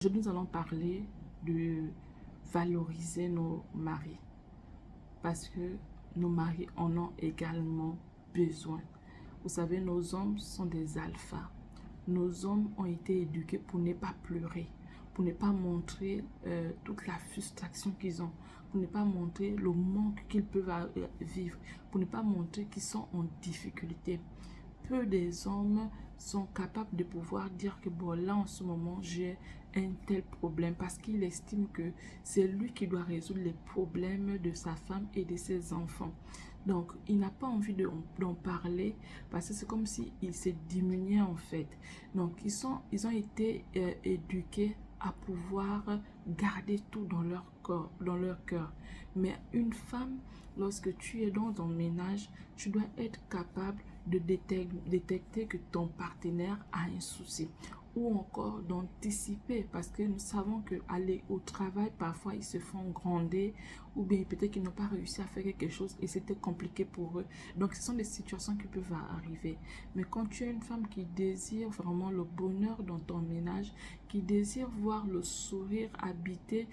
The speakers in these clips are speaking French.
Aujourd'hui, nous allons parler de valoriser nos maris parce que nos maris en ont également besoin. Vous savez, nos hommes sont des alphas. Nos hommes ont été éduqués pour ne pas pleurer, pour ne pas montrer toute la frustration qu'ils ont, pour ne pas montrer le manque qu'ils peuvent vivre, pour ne pas montrer qu'ils sont en difficulté. Peu des hommes sont capables de pouvoir dire que bon, là en ce moment j'ai un tel problème parce qu'il estime que c'est lui qui doit résoudre les problèmes de sa femme et de ses enfants. Donc il n'a pas envie d'en parler parce que c'est comme si il se diminuait en fait. Donc ils ont été éduqués à pouvoir garder tout dans leur corps, dans leur cœur. Mais une femme, lorsque tu es dans ton ménage, tu dois être capable de détecter que ton partenaire a un souci ou encore d'anticiper parce que nous savons que aller au travail parfois ils se font gronder ou bien peut-être qu'ils n'ont pas réussi à faire quelque chose et c'était compliqué pour eux. Donc ce sont des situations qui peuvent arriver. Mais quand tu es une femme qui désire vraiment le bonheur dans ton ménage, qui désire voir le sourire habiter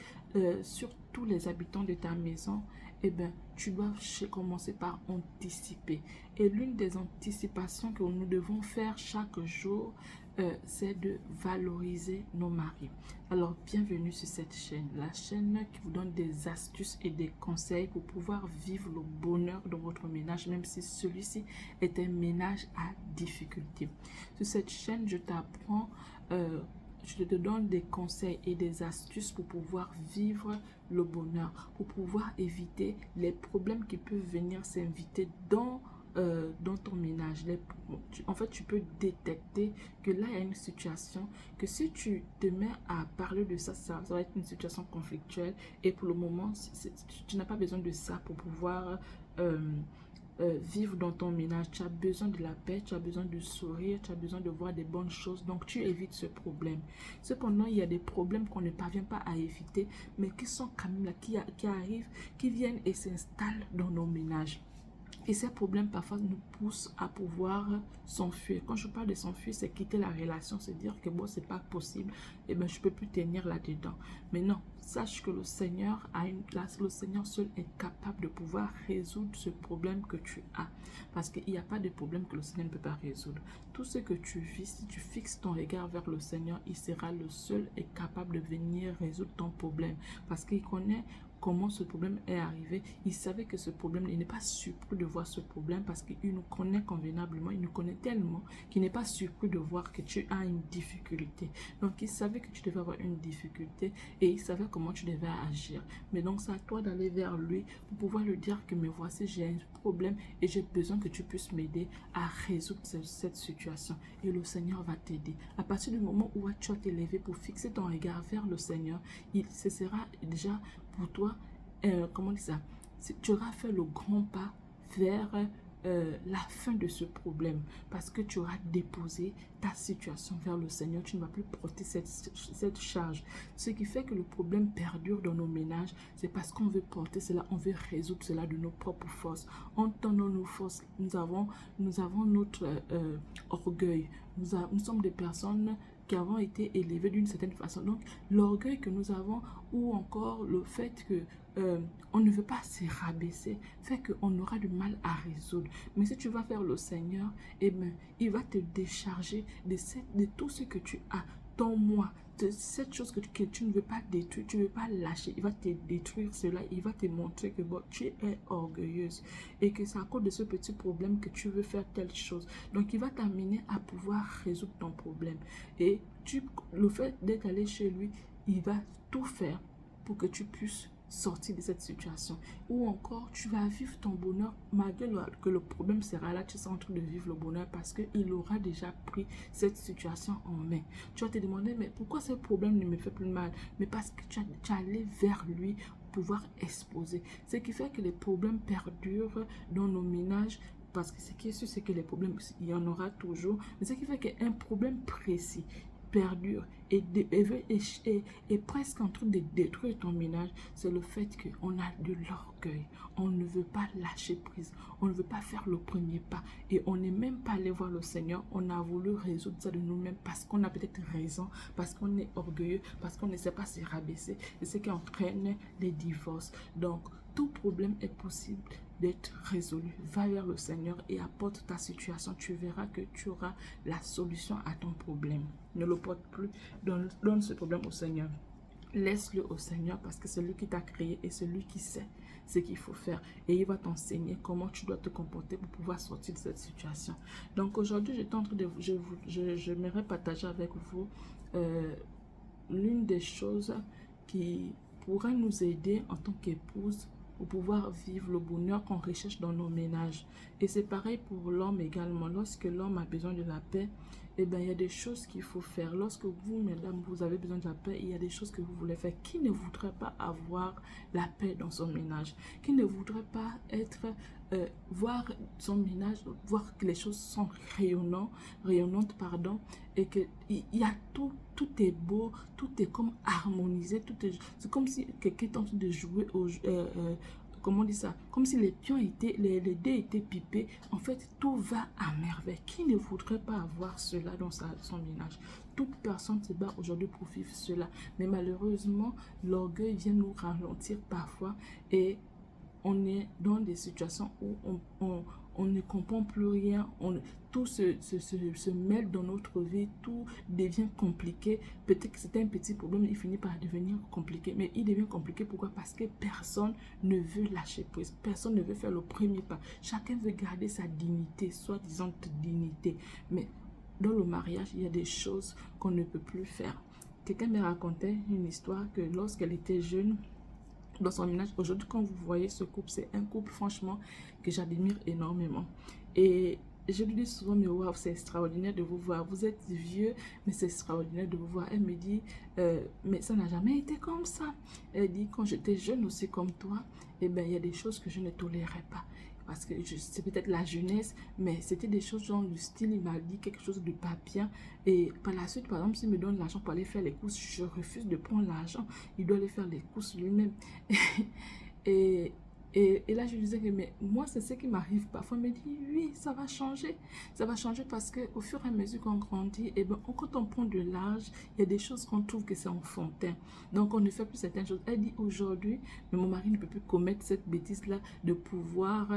sur tous les habitants de ta maison, eh bien, tu dois commencer par anticiper. Et l'une des anticipations que nous devons faire chaque jour, c'est de valoriser nos maris. Alors, bienvenue sur cette chaîne, la chaîne qui vous donne des astuces et des conseils pour pouvoir vivre le bonheur dans votre ménage, même si celui-ci est un ménage à difficulté. Sur cette chaîne, je t'apprends je te donne des conseils et des astuces pour pouvoir vivre le bonheur, pour pouvoir éviter les problèmes qui peuvent venir s'inviter dans ton ménage. En fait, tu peux détecter que là, il y a une situation que si tu te mets à parler de ça, ça va être une situation conflictuelle. Et pour le moment, tu n'as pas besoin de ça pour pouvoir vivre dans ton ménage. Tu as besoin de la paix, tu as besoin de sourire, tu as besoin de voir des bonnes choses. Donc, tu évites ce problème. Cependant, il y a des problèmes qu'on ne parvient pas à éviter, mais qui sont quand même là, qui arrivent, qui viennent et s'installent dans nos ménages. Et ces problèmes parfois nous poussent à pouvoir s'enfuir. Quand je parle de s'enfuir, c'est quitter la relation, c'est dire que bon, c'est pas possible, et ben je peux plus tenir là-dedans. Mais non, sache que le Seigneur a une place, le Seigneur seul est capable de pouvoir résoudre ce problème que tu as. Parce qu'il n'y a pas de problème que le Seigneur ne peut pas résoudre. Tout ce que tu vis, si tu fixes ton regard vers le Seigneur, il sera le seul et capable de venir résoudre ton problème. Parce qu'il connaît comment ce problème est arrivé. Il savait que ce problème, il n'est pas surpris de voir ce problème parce qu'il nous connaît convenablement, il nous connaît tellement qu'il n'est pas surpris de voir que tu as une difficulté. Donc, il savait que tu devais avoir une difficulté et il savait comment tu devais agir. Mais donc, c'est à toi d'aller vers lui pour pouvoir lui dire que me voici, j'ai un problème et j'ai besoin que tu puisses m'aider à résoudre cette situation. Et le Seigneur va t'aider. À partir du moment où tu vas t'élever pour fixer ton regard vers le Seigneur, ce sera déjà pour toi, comment dire ça, tu auras fait le grand pas vers la fin de ce problème parce que tu auras déposé ta situation vers le Seigneur. Tu ne vas plus porter cette charge. Ce qui fait que le problème perdure dans nos ménages, c'est parce qu'on veut porter cela, on veut résoudre cela de nos propres forces. En tenant nos forces, nous avons notre orgueil. Nous sommes des personnes qui avons été élevés d'une certaine façon. Donc, l'orgueil que nous avons ou encore le fait que on ne veut pas se rabaisser fait qu'on aura du mal à résoudre. Mais si tu vas faire le Seigneur, eh bien, il va te décharger de tout ce que tu as. Ton moi, de cette chose que tu ne veux pas détruire, tu ne veux pas lâcher, il va te détruire cela, il va te montrer que bon, tu es orgueilleuse et que c'est à cause de ce petit problème que tu veux faire telle chose. Donc, il va t'amener à pouvoir résoudre ton problème. Et le fait d'être allé chez lui, il va tout faire pour que tu puisses sortir de cette situation. Ou encore, tu vas vivre ton bonheur malgré que le problème sera là, tu seras en train de vivre le bonheur parce qu'il aura déjà pris cette situation en main. Tu vas te demander, mais pourquoi ce problème ne me fait plus mal? Mais parce que tu es allé vers lui pour pouvoir exposer. Ce qui fait que les problèmes perdurent dans nos ménages. Parce que ce qui est sûr, c'est que les problèmes, il y en aura toujours. Mais ce qui fait qu'un problème précis perdure et presque en train de détruire ton ménage, c'est le fait qu'on a de l'orgueil. On ne veut pas lâcher prise. On ne veut pas faire le premier pas. Et on n'est même pas allé voir le Seigneur. On a voulu résoudre ça de nous-mêmes parce qu'on a peut-être raison, parce qu'on est orgueilleux, parce qu'on ne sait pas se rabaisser. Et ce qui entraîne les divorces. Donc, tout problème est possible d'être résolu. Va vers le Seigneur et apporte ta situation. Tu verras que tu auras la solution à ton problème. Ne le porte plus. Donne ce problème au Seigneur. Laisse-le au Seigneur parce que c'est lui qui t'a créé et c'est lui qui sait ce qu'il faut faire. Et il va t'enseigner comment tu dois te comporter pour pouvoir sortir de cette situation. Donc aujourd'hui, j'aimerais partager avec vous l'une des choses qui pourrait nous aider en tant qu'épouse pour pouvoir vivre le bonheur qu'on recherche dans nos ménages. Et c'est pareil pour l'homme également. Lorsque l'homme a besoin de la paix, eh bien, il y a des choses qu'il faut faire. Lorsque vous, mesdames, vous avez besoin de la paix, il y a des choses que vous voulez faire. Qui ne voudrait pas avoir la paix dans son ménage? Qui ne voudrait pas voir son ménage, voir que les choses sont rayonnantes, pardon, et qu'il y a tout est beau, tout est comme harmonisé, c'est comme si quelqu'un est en train de jouer comment on dit ça? Comme si les pions étaient, les dés étaient pipés. En fait, tout va à merveille. Qui ne voudrait pas avoir cela dans son ménage? Toute personne se bat aujourd'hui pour vivre cela. Mais malheureusement, l'orgueil vient nous ralentir parfois et on est dans des situations où on ne comprend plus rien, tout se mêle dans notre vie, tout devient compliqué. Peut-être que c'était un petit problème, il finit par devenir compliqué. Mais il devient compliqué, pourquoi? Parce que personne ne veut lâcher prise, personne ne veut faire le premier pas. Chacun veut garder sa dignité, soi-disant dignité. Mais dans le mariage, il y a des choses qu'on ne peut plus faire. Quelqu'un me racontait une histoire que lorsqu'elle était jeune, dans son ménage, aujourd'hui quand vous voyez ce couple, c'est un couple franchement que j'admire énormément. Et je lui dis souvent, mais waouh, c'est extraordinaire de vous voir. Vous êtes vieux, mais c'est extraordinaire de vous voir. Elle me dit, mais ça n'a jamais été comme ça. Elle dit, quand j'étais jeune aussi comme toi, eh bien, il y a des choses que je ne tolérais pas. Parce que c'est peut-être la jeunesse, mais c'était des choses genre du style, il m'a dit quelque chose de pas bien. Et par la suite, par exemple, s'il me donne l'argent pour aller faire les courses, je refuse de prendre l'argent. Il doit aller faire les courses lui-même. et, et là, je lui disais que mais moi, c'est ce qui m'arrive parfois. Il me dit, oui, ça va changer. Ça va changer parce qu'au fur et à mesure qu'on grandit, et ben, quand on prend de l'âge, il y a des choses qu'on trouve que c'est enfantin. Donc, on ne fait plus certaines choses. Elle dit aujourd'hui, mais mon mari ne peut plus commettre cette bêtise-là de pouvoir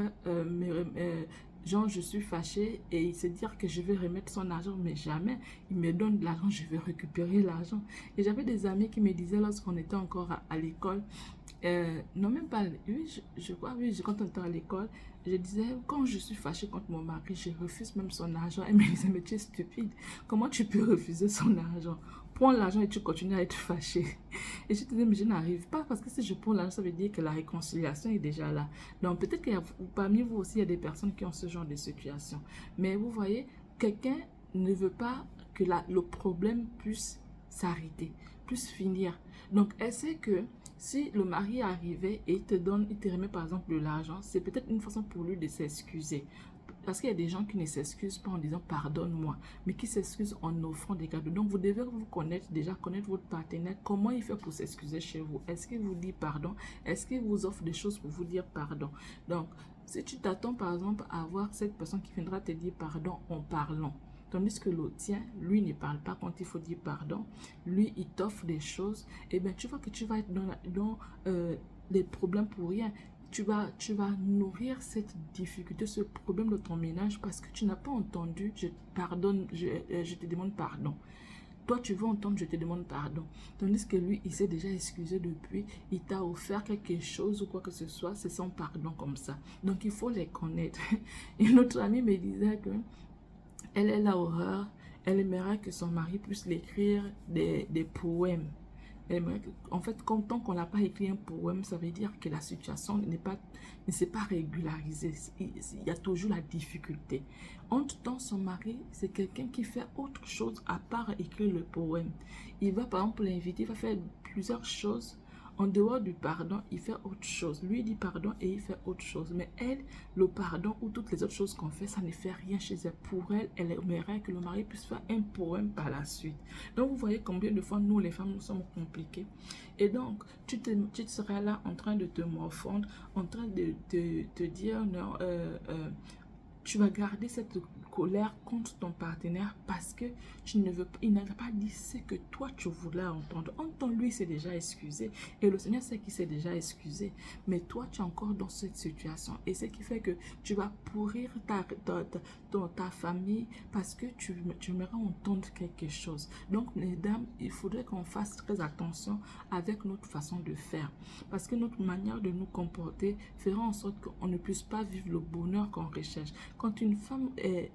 genre, je suis fâchée et il se dire que je vais remettre son argent, mais jamais. Il me donne de l'argent, je vais récupérer l'argent. Et j'avais des amis qui me disaient lorsqu'on était encore à l'école, non même pas, oui, je crois, oui, quand on était à l'école, je disais, quand je suis fâchée contre mon mari, je refuse même son argent. Elle me disait, mais tu es stupide, comment tu peux refuser son argent? Prends l'argent et tu continues à être fâchée. Et je disais, mais je n'arrive pas, parce que si je prends l'argent, ça veut dire que la réconciliation est déjà là. Donc peut-être qu'il y a, parmi vous aussi, il y a des personnes qui ont ce genre de situation. Mais vous voyez, quelqu'un ne veut pas que le problème puisse s'arrêter, puisse finir. Donc elle sait que si le mari arrivait et il te remet par exemple de l'argent, c'est peut-être une façon pour lui de s'excuser. Parce qu'il y a des gens qui ne s'excusent pas en disant pardonne-moi, mais qui s'excusent en offrant des cadeaux. Donc vous devez vous connaître, déjà connaître votre partenaire, comment il fait pour s'excuser chez vous. Est-ce qu'il vous dit pardon? Est-ce qu'il vous offre des choses pour vous dire pardon? Donc si tu t'attends par exemple à avoir cette personne qui viendra te dire pardon en parlant, tandis que l'autre tien, lui ne parle pas quand il faut dire pardon, lui il t'offre des choses, et bien tu vois que tu vas être dans des problèmes pour rien. Tu vas nourrir cette difficulté, ce problème de ton ménage parce que tu n'as pas entendu, je te demande pardon. Toi, tu veux entendre, je te demande pardon. Tandis que lui, il s'est déjà excusé depuis, il t'a offert quelque chose ou quoi que ce soit, c'est son pardon comme ça. Donc, il faut les connaître. Et notre amie me disait que elle est la horreur, elle aimerait que son mari puisse l'écrire des poèmes. En fait, tant qu'on n'a pas écrit un poème, ça veut dire que la situation ne s'est pas régularisée. Il y a toujours la difficulté. Entre-temps, son mari, c'est quelqu'un qui fait autre chose à part écrire le poème. Il va par exemple l'inviter, il va faire plusieurs choses En dehors du pardon, il fait autre chose. Lui, il dit pardon et il fait autre chose. Mais elle, le pardon ou toutes les autres choses qu'on fait, ça ne fait rien chez elle. Pour elle, elle aimerait que le mari puisse faire un poème par la suite. Donc, vous voyez combien de fois, nous, les femmes, nous sommes compliquées. Et donc, tu seras là en train de te morfondre, en train de te dire, non, tu vas garder cette colère contre ton partenaire parce que tu ne veux pas, il n'a pas dit ce que toi tu voulais entendre. En temps, lui s'est déjà excusé et le Seigneur sait qu'il s'est déjà excusé. Mais toi, tu es encore dans cette situation et ce qui fait que tu vas pourrir ta famille parce que tu aimerais entendre quelque chose. Donc, mesdames, il faudrait qu'on fasse très attention avec notre façon de faire parce que notre manière de nous comporter fera en sorte qu'on ne puisse pas vivre le bonheur qu'on recherche. Quand une femme est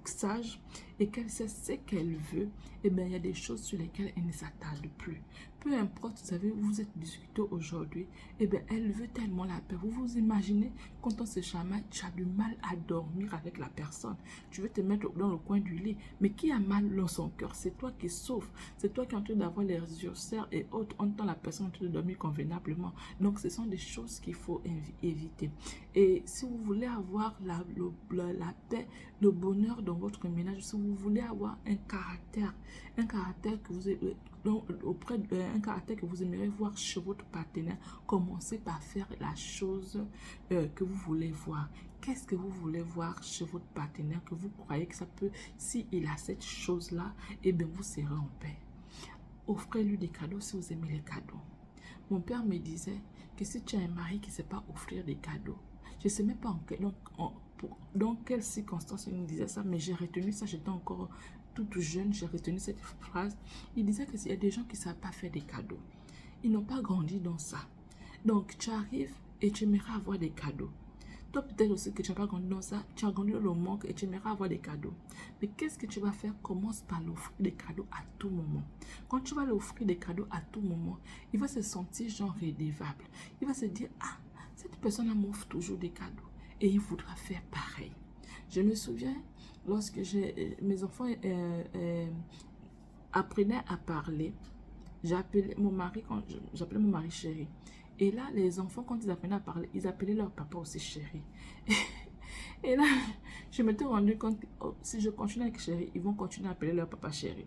sage et qu'elle sait ce qu'elle veut, eh bien, il y a des choses sur lesquelles elle ne s'attarde plus. Peu importe, vous savez, vous êtes discuté aujourd'hui, eh bien, elle veut tellement la paix. Vous vous imaginez, quand on se chamaille, tu as du mal à dormir avec la personne. Tu veux te mettre dans le coin du lit, mais qui a mal dans son cœur? C'est toi qui souffres. C'est toi qui es en train d'avoir les yeux serrés et autres, en temps la personne en train de dormir convenablement. Donc, ce sont des choses qu'il faut éviter. Et si vous voulez avoir la paix, le bonheur dans votre ménage, si vous voulez avoir un caractère que vous un caractère que vous aimeriez voir chez votre partenaire, commencez par faire la chose que vous voulez voir. Qu'est-ce que vous voulez voir chez votre partenaire que vous croyez que ça peut, s'il a cette chose-là, eh bien vous serez en paix. Offrez-lui des cadeaux si vous aimez les cadeaux. Mon père me disait que si tu as un mari qui ne sait pas offrir des cadeaux, je ne sais même pas dans quelles circonstances il me disait ça, mais j'ai retenu ça, j'étais encore toute jeune, j'ai retenu cette phrase. Il disait qu'il y a des gens qui ne savent pas faire des cadeaux. Ils n'ont pas grandi dans ça. Donc, tu arrives et tu aimerais avoir des cadeaux. Toi, peut-être aussi que tu n'as pas grandi dans ça, tu as grandi dans le manque et tu aimerais avoir des cadeaux. Mais qu'est-ce que tu vas faire? Commence par l'offrir des cadeaux à tout moment. Quand tu vas l'offrir des cadeaux à tout moment, il va se sentir genre redevable. Il va se dire, ah, cette personne m'offre toujours des cadeaux. Et il voudra faire pareil. Je me souviens, lorsque mes enfants apprenaient à parler, j'appelais mon mari chéri. Et là, les enfants, quand ils apprenaient à parler, ils appelaient leur papa aussi chéri. Et là, je m'étais rendu compte que si je continue avec chéri, ils vont continuer à appeler leur papa chéri.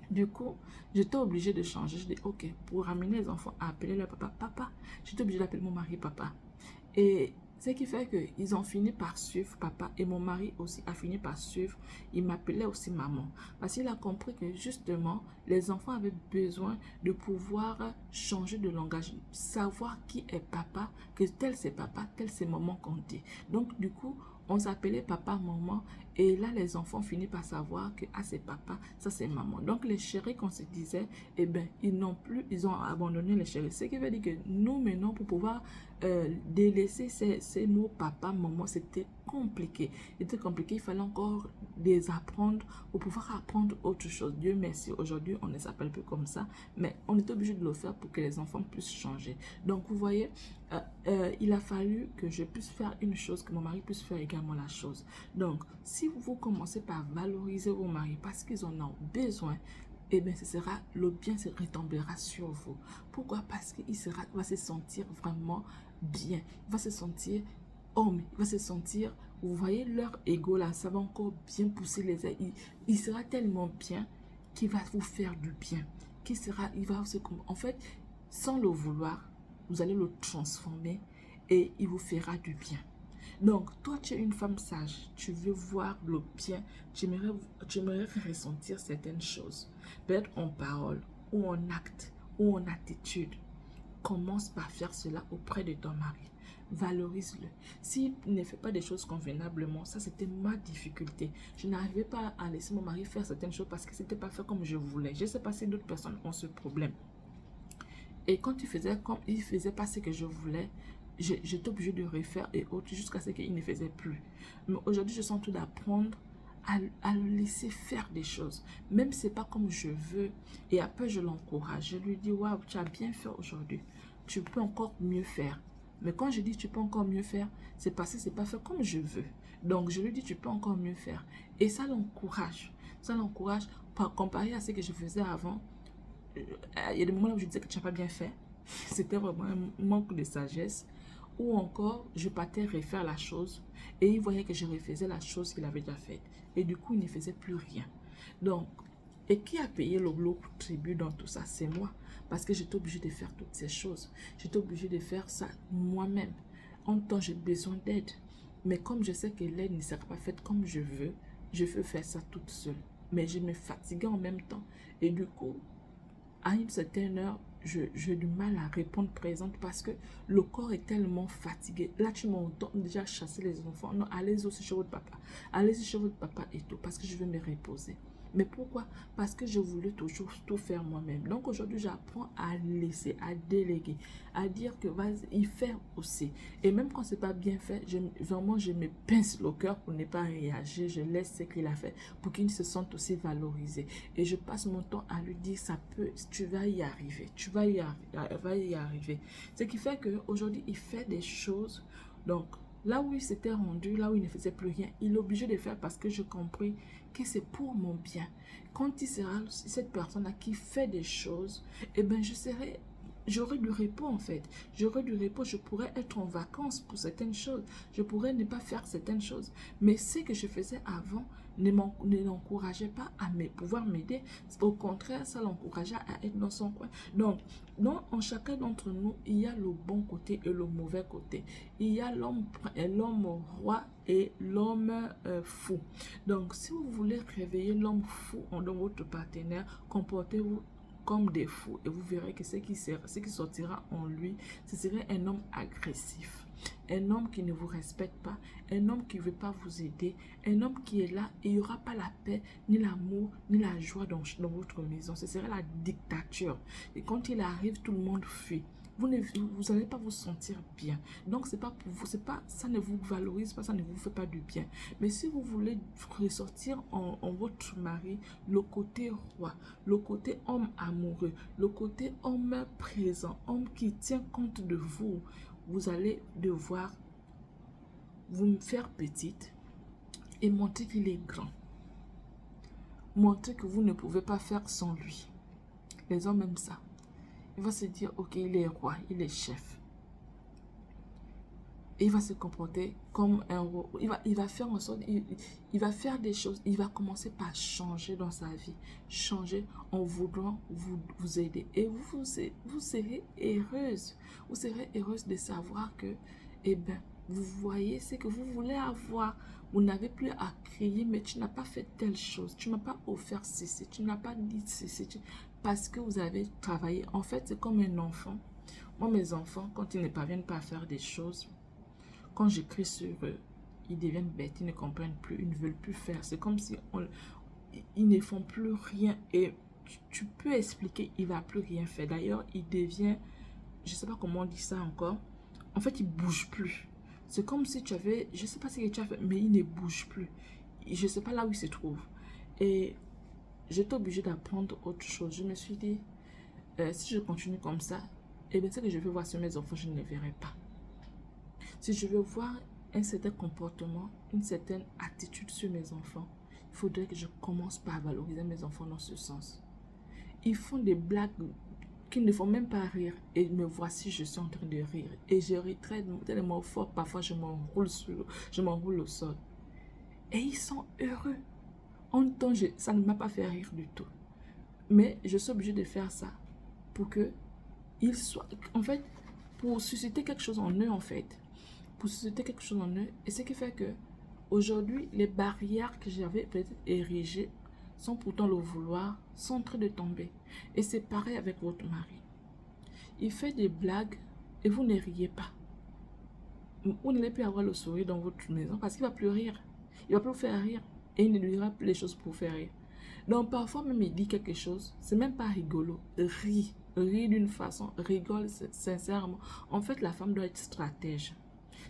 Du coup, j'étais obligée de changer. Je dis, ok, pour ramener les enfants à appeler leur papa, papa, j'étais obligée d'appeler mon mari papa. Et ce qui fait qu'ils ont fini par suivre papa et mon mari aussi a fini par suivre. Il m'appelait aussi maman. Parce qu'il a compris que justement, les enfants avaient besoin de pouvoir changer de langage. Savoir qui est papa, que tel c'est papa, tel c'est maman qu'on dit. Donc du coup, on s'appelait papa, maman. Et là, les enfants finissent par savoir que ah, c'est papa, ça c'est maman. Donc les chéris qu'on se disait, eh bien, ils ont abandonné les chéris. Ce qui veut dire que nous, maintenant, pour pouvoir délaisser ces mots papa, maman, c'était compliqué. C'était compliqué, il fallait encore les apprendre pour pouvoir apprendre autre chose. Dieu merci, aujourd'hui, on ne s'appelle plus comme ça, mais on est obligé de le faire pour que les enfants puissent changer. Donc, vous voyez, il a fallu que je puisse faire une chose, que mon mari puisse faire également la chose. Donc, si vous commencez par valoriser vos maris parce qu'ils en ont besoin, eh bien, le bien se retombera sur vous. Pourquoi? Parce qu'il va se sentir vraiment bien. Il va se sentir homme. Il va se sentir, vous voyez, leur ego là, ça va encore bien pousser les ailes. Il sera tellement bien qu'il va vous faire du bien. En fait, sans le vouloir, vous allez le transformer et il vous fera du bien. Donc, toi, tu es une femme sage, tu veux voir le bien, tu aimerais ressentir certaines choses, peut-être en parole, ou en acte, ou en attitude. Commence par faire cela auprès de ton mari. Valorise-le. S'il ne fait pas des choses convenablement, ça c'était ma difficulté. Je n'arrivais pas à laisser mon mari faire certaines choses parce que c'était pas fait comme je voulais. Je ne sais pas si d'autres personnes ont ce problème. Et quand il faisait pas ce que je voulais, j'étais obligée de refaire et autres jusqu'à ce qu'il ne faisait plus. Mais aujourd'hui, je sens tout d'apprendre à le laisser faire des choses. Même si ce n'est pas comme je veux. Et après, je l'encourage. Je lui dis, waouh, tu as bien fait aujourd'hui. Tu peux encore mieux faire. Mais quand je dis tu peux encore mieux faire, c'est parce que ce n'est pas fait comme je veux. Donc, je lui dis, tu peux encore mieux faire. Et ça l'encourage. Ça l'encourage, comparé à ce que je faisais avant. Il y a des moments où je disais que tu n'as pas bien fait. C'était vraiment un manque de sagesse. Ou encore, je partais refaire la chose et il voyait que je refaisais la chose qu'il avait déjà faite. Et du coup, il ne faisait plus rien. Donc, et qui a payé le gros tribut dans tout ça? C'est moi. Parce que j'étais obligée de faire toutes ces choses. J'étais obligée de faire ça moi-même. En temps, j'ai besoin d'aide. Mais comme je sais que l'aide ne sera pas faite comme je veux faire ça toute seule. Mais je me fatiguais en même temps. Et du coup, à une certaine heure, j'ai du mal à répondre présente parce que le corps est tellement fatigué. Là, tu m'entends déjà chasser les enfants. Non, allez aussi chez votre papa. Allez-y chez votre papa et tout, parce que je vais me reposer. Mais pourquoi? Parce que je voulais toujours tout faire moi-même. Donc aujourd'hui, j'apprends à laisser, à déléguer, à dire que vas-y, il fait aussi. Et même quand c'est pas bien fait, vraiment, je me pince le cœur pour ne pas réagir. Je laisse ce qu'il a fait pour qu'il se sente aussi valorisé. Et je passe mon temps à lui dire, ça peut, tu vas y arriver, tu vas y arriver. Ce qui fait qu'aujourd'hui, il fait des choses. Donc, là où il s'était rendu, là où il ne faisait plus rien, il est obligé de faire parce que je compris que c'est pour mon bien. Quand il sera cette personne-là qui fait des choses, eh bien, j'aurai du repos en fait. J'aurai du repos, je pourrais être en vacances pour certaines choses. Je pourrais ne pas faire certaines choses. Mais ce que je faisais avant ne l'encourageait pas à pouvoir m'aider. Au contraire, ça l'encourageait à être dans son coin. Donc, en chacun d'entre nous, il y a le bon côté et le mauvais côté. Il y a l'homme roi et l'homme fou. Donc, si vous voulez réveiller l'homme fou dans votre partenaire, comportez-vous comme des fous et vous verrez que ce qui sortira en lui, ce serait un homme agressif, un homme qui ne vous respecte pas, un homme qui ne veut pas vous aider, un homme qui est là et il n'y aura pas la paix, ni l'amour, ni la joie dans votre maison. Ce serait la dictature. Et quand il arrive, tout le monde fuit. Vous n'allez pas vous sentir bien. Donc, c'est pas pour vous, ça ne vous valorise pas, ça ne vous fait pas du bien. Mais si vous voulez ressortir en votre mari le côté roi, le côté homme amoureux, le côté homme présent, homme qui tient compte de vous, vous allez devoir vous faire petite et montrer qu'il est grand. Montrer que vous ne pouvez pas faire sans lui. Les hommes aiment ça. Il va se dire, ok, il est roi, il est chef. Et il va se comporter comme un roi. Il va faire en sorte, il va faire des choses. Il va commencer par changer dans sa vie. Changer en voulant vous aider. Et vous serez heureuse. Vous serez heureuse de savoir que, eh bien, vous voyez ce que vous voulez avoir. Vous n'avez plus à crier, mais tu n'as pas fait telle chose. Tu ne m'as pas offert ceci. Tu n'as pas dit ceci. Parce que vous avez travaillé. En fait, c'est comme un enfant. Moi, mes enfants, quand ils ne parviennent pas à faire des choses, quand j'écris sur eux, ils deviennent bêtes, ils ne comprennent plus, ils ne veulent plus faire. C'est comme si ils ne font plus rien. Et tu peux expliquer, il ne va plus rien faire. D'ailleurs, il devient, je ne sais pas comment on dit ça encore, en fait, il ne bouge plus. C'est comme si tu avais, je ne sais pas ce que tu as fait, mais il ne bouge plus. Je ne sais pas là où il se trouve. Et j'étais obligée d'apprendre autre chose. Je me suis dit, si je continue comme ça, eh bien, ce que je veux voir sur mes enfants, je ne les verrai pas. Si je veux voir un certain comportement, une certaine attitude sur mes enfants, il faudrait que je commence par valoriser mes enfants dans ce sens. Ils font des blagues qui ne font même pas rire. Et me voici, je suis en train de rire. Et je ris tellement fort, parfois je m'enroule au sol. Et ils sont heureux. En même temps, ça ne m'a pas fait rire du tout. Mais je suis obligée de faire ça pour que ils soient... En fait, pour susciter quelque chose en eux, en fait. Pour susciter quelque chose en eux. Et ce qui fait que aujourd'hui, les barrières que j'avais peut-être érigées sans pourtant le vouloir, sont en train de tomber. Et c'est pareil avec votre mari. Il fait des blagues et vous ne riez pas. Vous n'allez plus avoir le sourire dans votre maison parce qu'il ne va plus rire. Il ne va plus vous faire rire. Et il ne dira plus les choses pour faire rire. Donc parfois même il dit quelque chose, c'est même pas rigolo. Rit d'une façon, rigole sincèrement. En fait, la femme doit être stratège.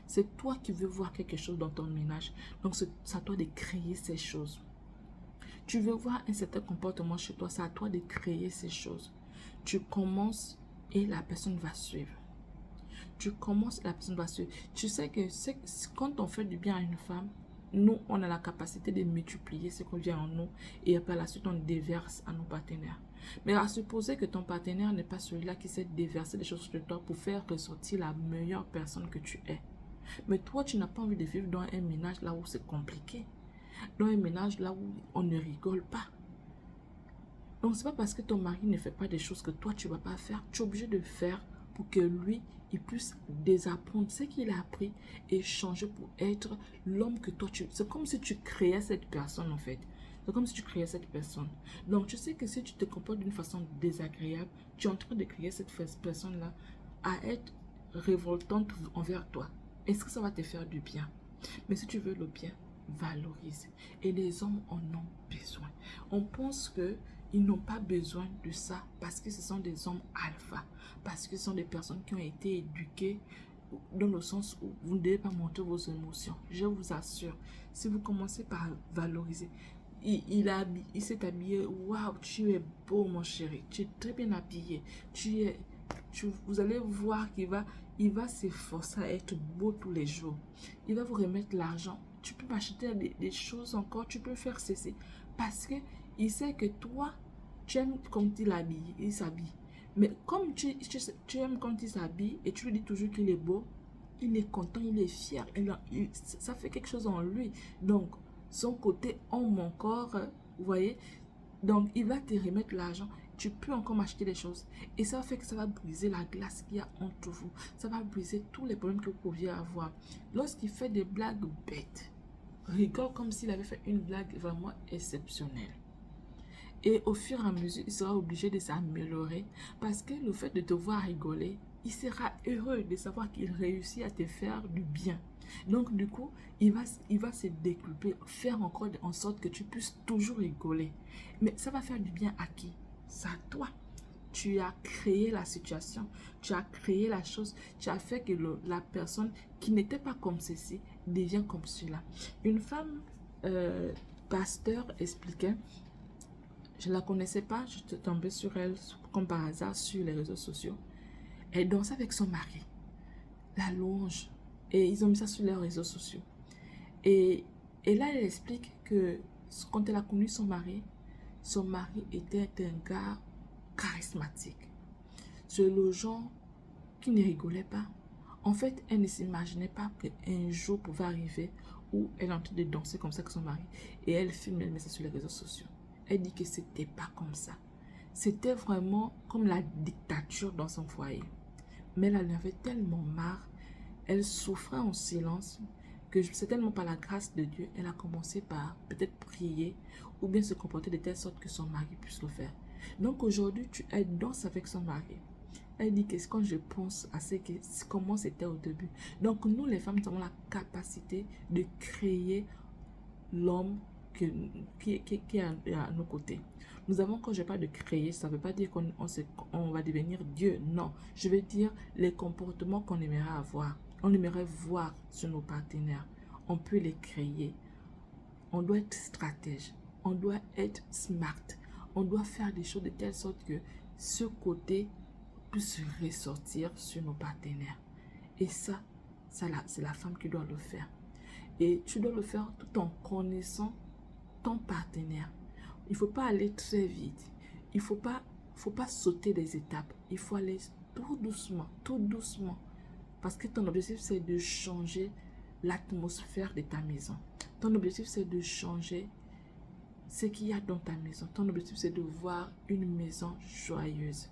C'est toi qui veux voir quelque chose dans ton ménage. Donc c'est à toi de créer ces choses. Tu veux voir un certain comportement chez toi, c'est à toi de créer ces choses. Tu commences et la personne va suivre. Tu commences et la personne va suivre. Tu sais que quand on fait du bien à une femme, nous, on a la capacité de multiplier ce qu'on vient en nous et par la suite, on déverse à nos partenaires. Mais à supposer que ton partenaire n'est pas celui-là qui sait déverser des choses de toi pour faire ressortir la meilleure personne que tu es. Mais toi, tu n'as pas envie de vivre dans un ménage là où c'est compliqué. Dans un ménage là où on ne rigole pas. Donc, c'est pas parce que ton mari ne fait pas des choses que toi, tu ne vas pas faire. Tu es obligé de faire pour que lui, il puisse désapprendre ce qu'il a appris et changer pour être l'homme que toi, tu... C'est comme si tu créais cette personne, en fait. C'est comme si tu créais cette personne. Donc, tu sais que si tu te comportes d'une façon désagréable, tu es en train de créer cette personne-là à être révoltante envers toi. Est-ce que ça va te faire du bien? Mais si tu veux le bien, valorise. Et les hommes en ont besoin. On pense que ils n'ont pas besoin de ça parce que ce sont des hommes alpha, parce que ce sont des personnes qui ont été éduquées dans le sens où vous ne devez pas montrer vos émotions. Je vous assure, si vous commencez par valoriser, il s'est habillé, waouh, tu es beau mon chéri, tu es très bien habillé, vous allez voir il va s'efforcer à être beau tous les jours. Il va vous remettre l'argent. Tu peux m'acheter des choses encore, tu peux faire ceci. Parce que il sait que toi, tu aimes comme il s'habille. Mais comme tu aimes quand il s'habille et tu lui dis toujours qu'il est beau, il est content, il est fier. Ça fait quelque chose en lui. Donc, son côté homme encore, vous voyez, donc il va te remettre l'argent. Tu peux encore m'acheter des choses. Et ça fait que ça va briser la glace qu'il y a entre vous. Ça va briser tous les problèmes que vous pouviez avoir. Lorsqu'il fait des blagues bêtes, rigole comme s'il avait fait une blague vraiment exceptionnelle. Et au fur et à mesure, il sera obligé de s'améliorer parce que le fait de te voir rigoler, il sera heureux de savoir qu'il réussit à te faire du bien. Donc du coup, il va se déculper, faire encore en sorte que tu puisses toujours rigoler. Mais ça va faire du bien à qui? C'est à toi. Tu as créé la situation, tu as créé la chose, tu as fait que la personne qui n'était pas comme ceci devient comme cela. Une femme pasteur expliquait, je ne la connaissais pas, je suis tombée sur elle comme par hasard sur les réseaux sociaux. Elle dansait avec son mari, la louange, et ils ont mis ça sur les réseaux sociaux. Et là, elle explique que quand elle a connu son mari était un gars charismatique. C'est le genre qui ne rigolait pas. En fait, elle ne s'imaginait pas qu'un jour pouvait arriver où elle est en train de danser comme ça avec son mari. Et elle filme, elle met ça sur les réseaux sociaux. Elle dit que c'était pas comme ça. C'était vraiment comme la dictature dans son foyer. Mais elle en avait tellement marre. Elle souffrait en silence que c'est tellement par la grâce de Dieu, elle a commencé par peut-être prier ou bien se comporter de telle sorte que son mari puisse le faire. Donc aujourd'hui, elle danse avec son mari. Elle dit que quand je pense à comment c'était au début. Donc nous les femmes, nous avons la capacité de créer l'homme qui est à nos côtés. Nous avons, quand je parle de créer, ça ne veut pas dire qu'on va devenir Dieu. Non, je veux dire les comportements qu'on aimerait avoir. On aimerait voir sur nos partenaires. On peut les créer. On doit être stratège. On doit être smart. On doit faire des choses de telle sorte que ce côté puisse ressortir sur nos partenaires. Et ça c'est la femme qui doit le faire. Et tu dois le faire tout en connaissant ton partenaire. Il ne faut pas aller très vite. Il ne faut pas sauter des étapes. Il faut aller tout doucement, tout doucement. Parce que ton objectif, c'est de changer l'atmosphère de ta maison. Ton objectif, c'est de changer ce qu'il y a dans ta maison. Ton objectif, c'est de voir une maison joyeuse.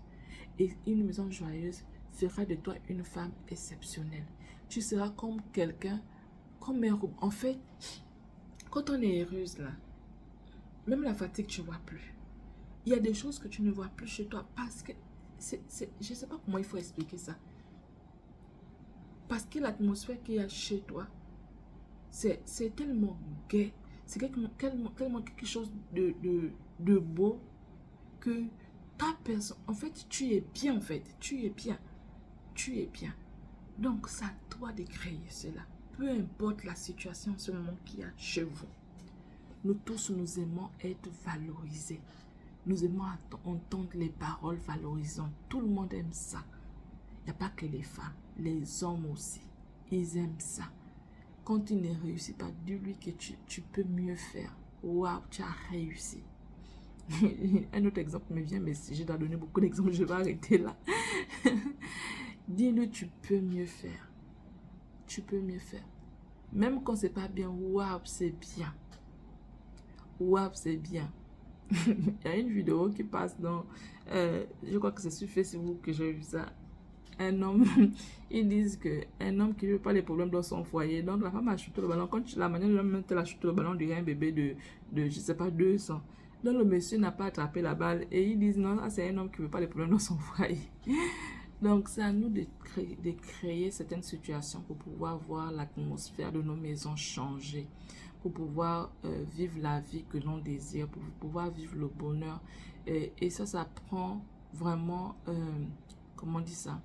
Et une maison joyeuse fera de toi une femme exceptionnelle. Tu seras comme quelqu'un, comme un robot. En fait, quand on est heureuse là, même la fatigue, tu ne vois plus. Il y a des choses que tu ne vois plus chez toi parce que, je ne sais pas comment il faut expliquer ça. Parce que l'atmosphère qu'il y a chez toi, c'est tellement gai, c'est tellement quelque chose de beau que ta personne, en fait, tu es bien, en fait, tu es bien. Tu es bien. Donc, c'est à toi de créer cela. Peu importe la situation en ce moment qu'il y a chez vous. Nous tous, nous aimons être valorisés. Nous aimons entendre les paroles valorisantes. Tout le monde aime ça. Il n'y a pas que les femmes, les hommes aussi. Ils aiment ça. Quand il ne réussit pas, dis-lui que tu peux mieux faire. Waouh, tu as réussi. Un autre exemple me vient, mais si je dois donner beaucoup d'exemples, je vais arrêter là. Dis-lui, tu peux mieux faire. Tu peux mieux faire. Même quand c'est pas bien, waouh, c'est bien. Waouh, c'est bien. Il y a une vidéo qui passe dans, je crois que c'est sur Facebook que j'ai vu ça. Un homme, ils disent que un homme qui ne veut pas les problèmes dans son foyer, donc la femme a chuté le ballon. Quand la manière de l'homme a chuté le ballon, on dirait un bébé de je sais pas, 200. Donc le monsieur n'a pas attrapé la balle et ils disent non, c'est un homme qui ne veut pas les problèmes dans son foyer. Donc c'est à nous de créer certaines situations pour pouvoir voir l'atmosphère de nos maisons changer, pour pouvoir vivre la vie que l'on désire, pour pouvoir vivre le bonheur. Et ça prend vraiment, comment on dit ça?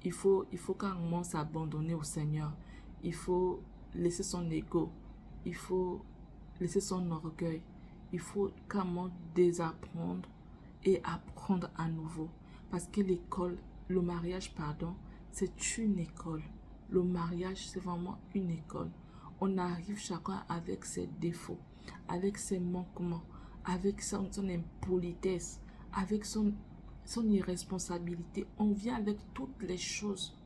Il faut carrément s'abandonner au Seigneur. Il faut laisser son ego. Il faut laisser son orgueil. Il faut carrément désapprendre et apprendre à nouveau. Parce que l'école, le mariage, pardon, c'est une école. Le mariage, c'est vraiment une école. On arrive chacun avec ses défauts, avec ses manquements, avec son impolitesse, avec son irresponsabilité. On vient avec toutes les choses,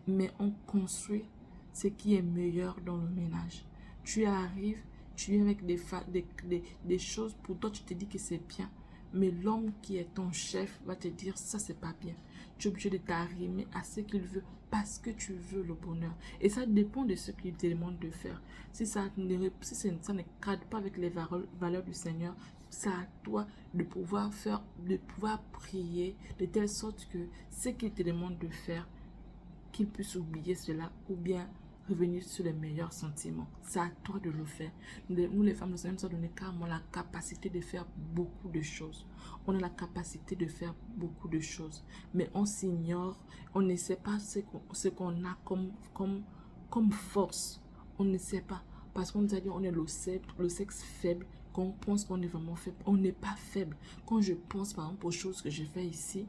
mais on construit ce qui est meilleur dans le ménage. Tu arrives, tu viens avec des choses, pour toi tu te dis que c'est bien, mais l'homme qui est ton chef va te dire ça c'est pas bien. Tu es obligé de t'arrimer à ce qu'il veut parce que tu veux le bonheur. Et ça dépend de ce qu'il te demande de faire. Si ça ne cadre pas avec les valeurs du Seigneur, c'est à toi de pouvoir prier de telle sorte que ce qu'il te demande de faire, qu'il puisse oublier cela ou bien revenir sur les meilleurs sentiments. C'est à toi de le faire. Nous les femmes, nous sommes donné carrément la capacité de faire beaucoup de choses. On a la capacité de faire beaucoup de choses. Mais on s'ignore, on ne sait pas ce qu'on a comme force. On ne sait pas. Parce qu'on nous a dit on est le sexe faible, qu'on pense qu'on est vraiment faible. On n'est pas faible. Quand je pense par exemple aux choses que je fais ici,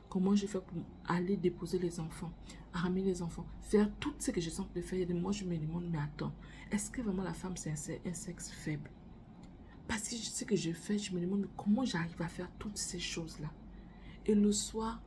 comment je fais pour aller déposer les enfants, ramener les enfants, faire tout ce que je sens de faire. Moi, je me demande, mais attends, est-ce que vraiment la femme, c'est un sexe faible? Parce que ce que je fais, je me demande, mais comment j'arrive à faire toutes ces choses-là? Et le soir,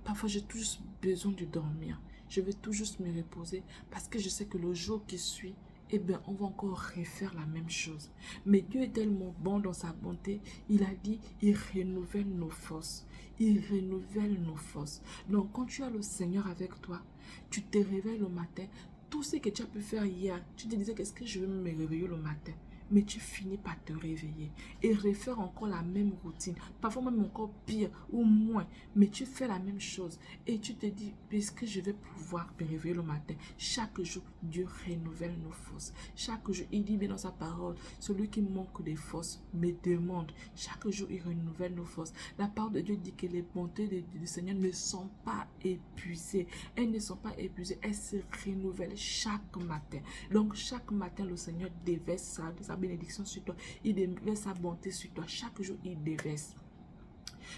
parfois, j'ai tout juste besoin de dormir. Je veux tout juste me reposer parce que je sais que le jour qui suit, eh bien, on va encore refaire la même chose. Mais Dieu est tellement bon dans sa bonté. Il a dit, il renouvelle nos forces. Il renouvelle nos forces. Donc, quand tu as le Seigneur avec toi, tu te réveilles le matin. Tout ce que tu as pu faire hier, tu te disais, qu'est-ce que je vais me réveiller le matin? Mais tu finis par te réveiller et refaire encore la même routine, parfois même encore pire ou moins, mais tu fais la même chose et tu te dis, est-ce que je vais pouvoir me réveiller le matin? Chaque jour, Dieu renouvelle nos forces. Chaque jour, il dit bien dans sa parole, celui qui manque de forces me demande. Chaque jour, il renouvelle nos forces. La parole de Dieu dit que les bontés du Seigneur ne sont pas épuisées. Elles ne sont pas épuisées, elles se renouvellent chaque matin. Donc, chaque matin, le Seigneur déverse sa bénédiction sur toi. Il déverse sa bonté sur toi. Chaque jour, il déverse.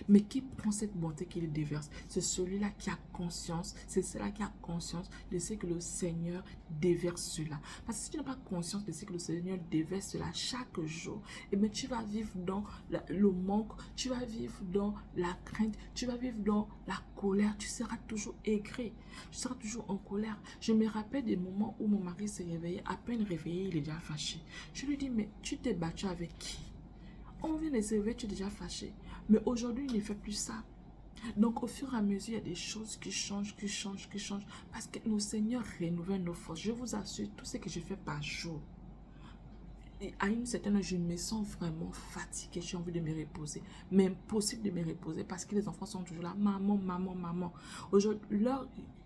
Mais qui prend cette bonté qu'il déverse? C'est celui-là qui a conscience, c'est celui-là qui a conscience de ce que le Seigneur déverse cela. Parce que si tu n'as pas conscience de ce que le Seigneur déverse cela chaque jour, et bien tu vas vivre dans le manque, tu vas vivre dans la crainte, tu vas vivre dans la colère, tu seras toujours aigri, tu seras toujours en colère. Je me rappelle des moments où mon mari s'est réveillé, à peine réveillé, il est déjà fâché. Je lui dis, mais tu t'es battu avec qui? On vient de se réveiller, tu es déjà fâché. Mais aujourd'hui, il ne fait plus ça. Donc, au fur et à mesure, il y a des choses qui changent. Parce que le Seigneur renouvelle nos forces. Je vous assure, tout ce que je fais par jour, et à une certaine heure, je me sens vraiment fatiguée. J'ai envie de me reposer. Mais impossible de me reposer parce que les enfants sont toujours là. Maman, maman, maman. Aujourd'hui,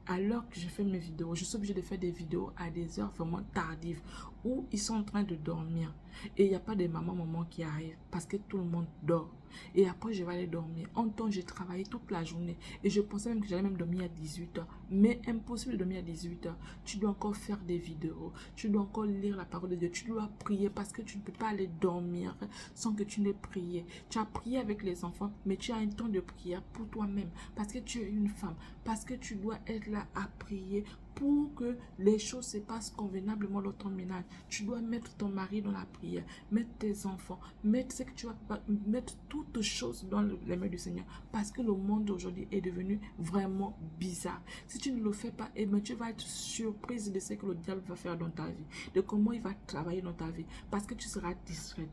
à l'heure que je fais mes vidéos, je suis obligée de faire des vidéos à des heures vraiment tardives où ils sont en train de dormir. Et il n'y a pas de maman qui arrive parce que tout le monde dort. Et après, je vais aller dormir. En temps, j'ai travaillé toute la journée. Et je pensais même que j'allais même dormir à 18 heures. Mais impossible de dormir à 18 heures. Tu dois encore faire des vidéos. Tu dois encore lire la parole de Dieu. Tu dois prier parce que tu ne peux pas aller dormir sans que tu n'aies prié. Tu as prié avec les enfants, mais tu as un temps de prière pour toi-même. Parce que tu es une femme. Parce que tu dois être là à prier pour que les choses se passent convenablement dans ton ménage, tu dois mettre ton mari dans la prière, mettre tes enfants, mettre ce que tu vas mettre toutes choses dans les mains du Seigneur, parce que le monde aujourd'hui est devenu vraiment bizarre. Si tu ne le fais pas, eh bien, tu vas être surprise de ce que le diable va faire dans ta vie, de comment il va travailler dans ta vie, parce que tu seras distraite.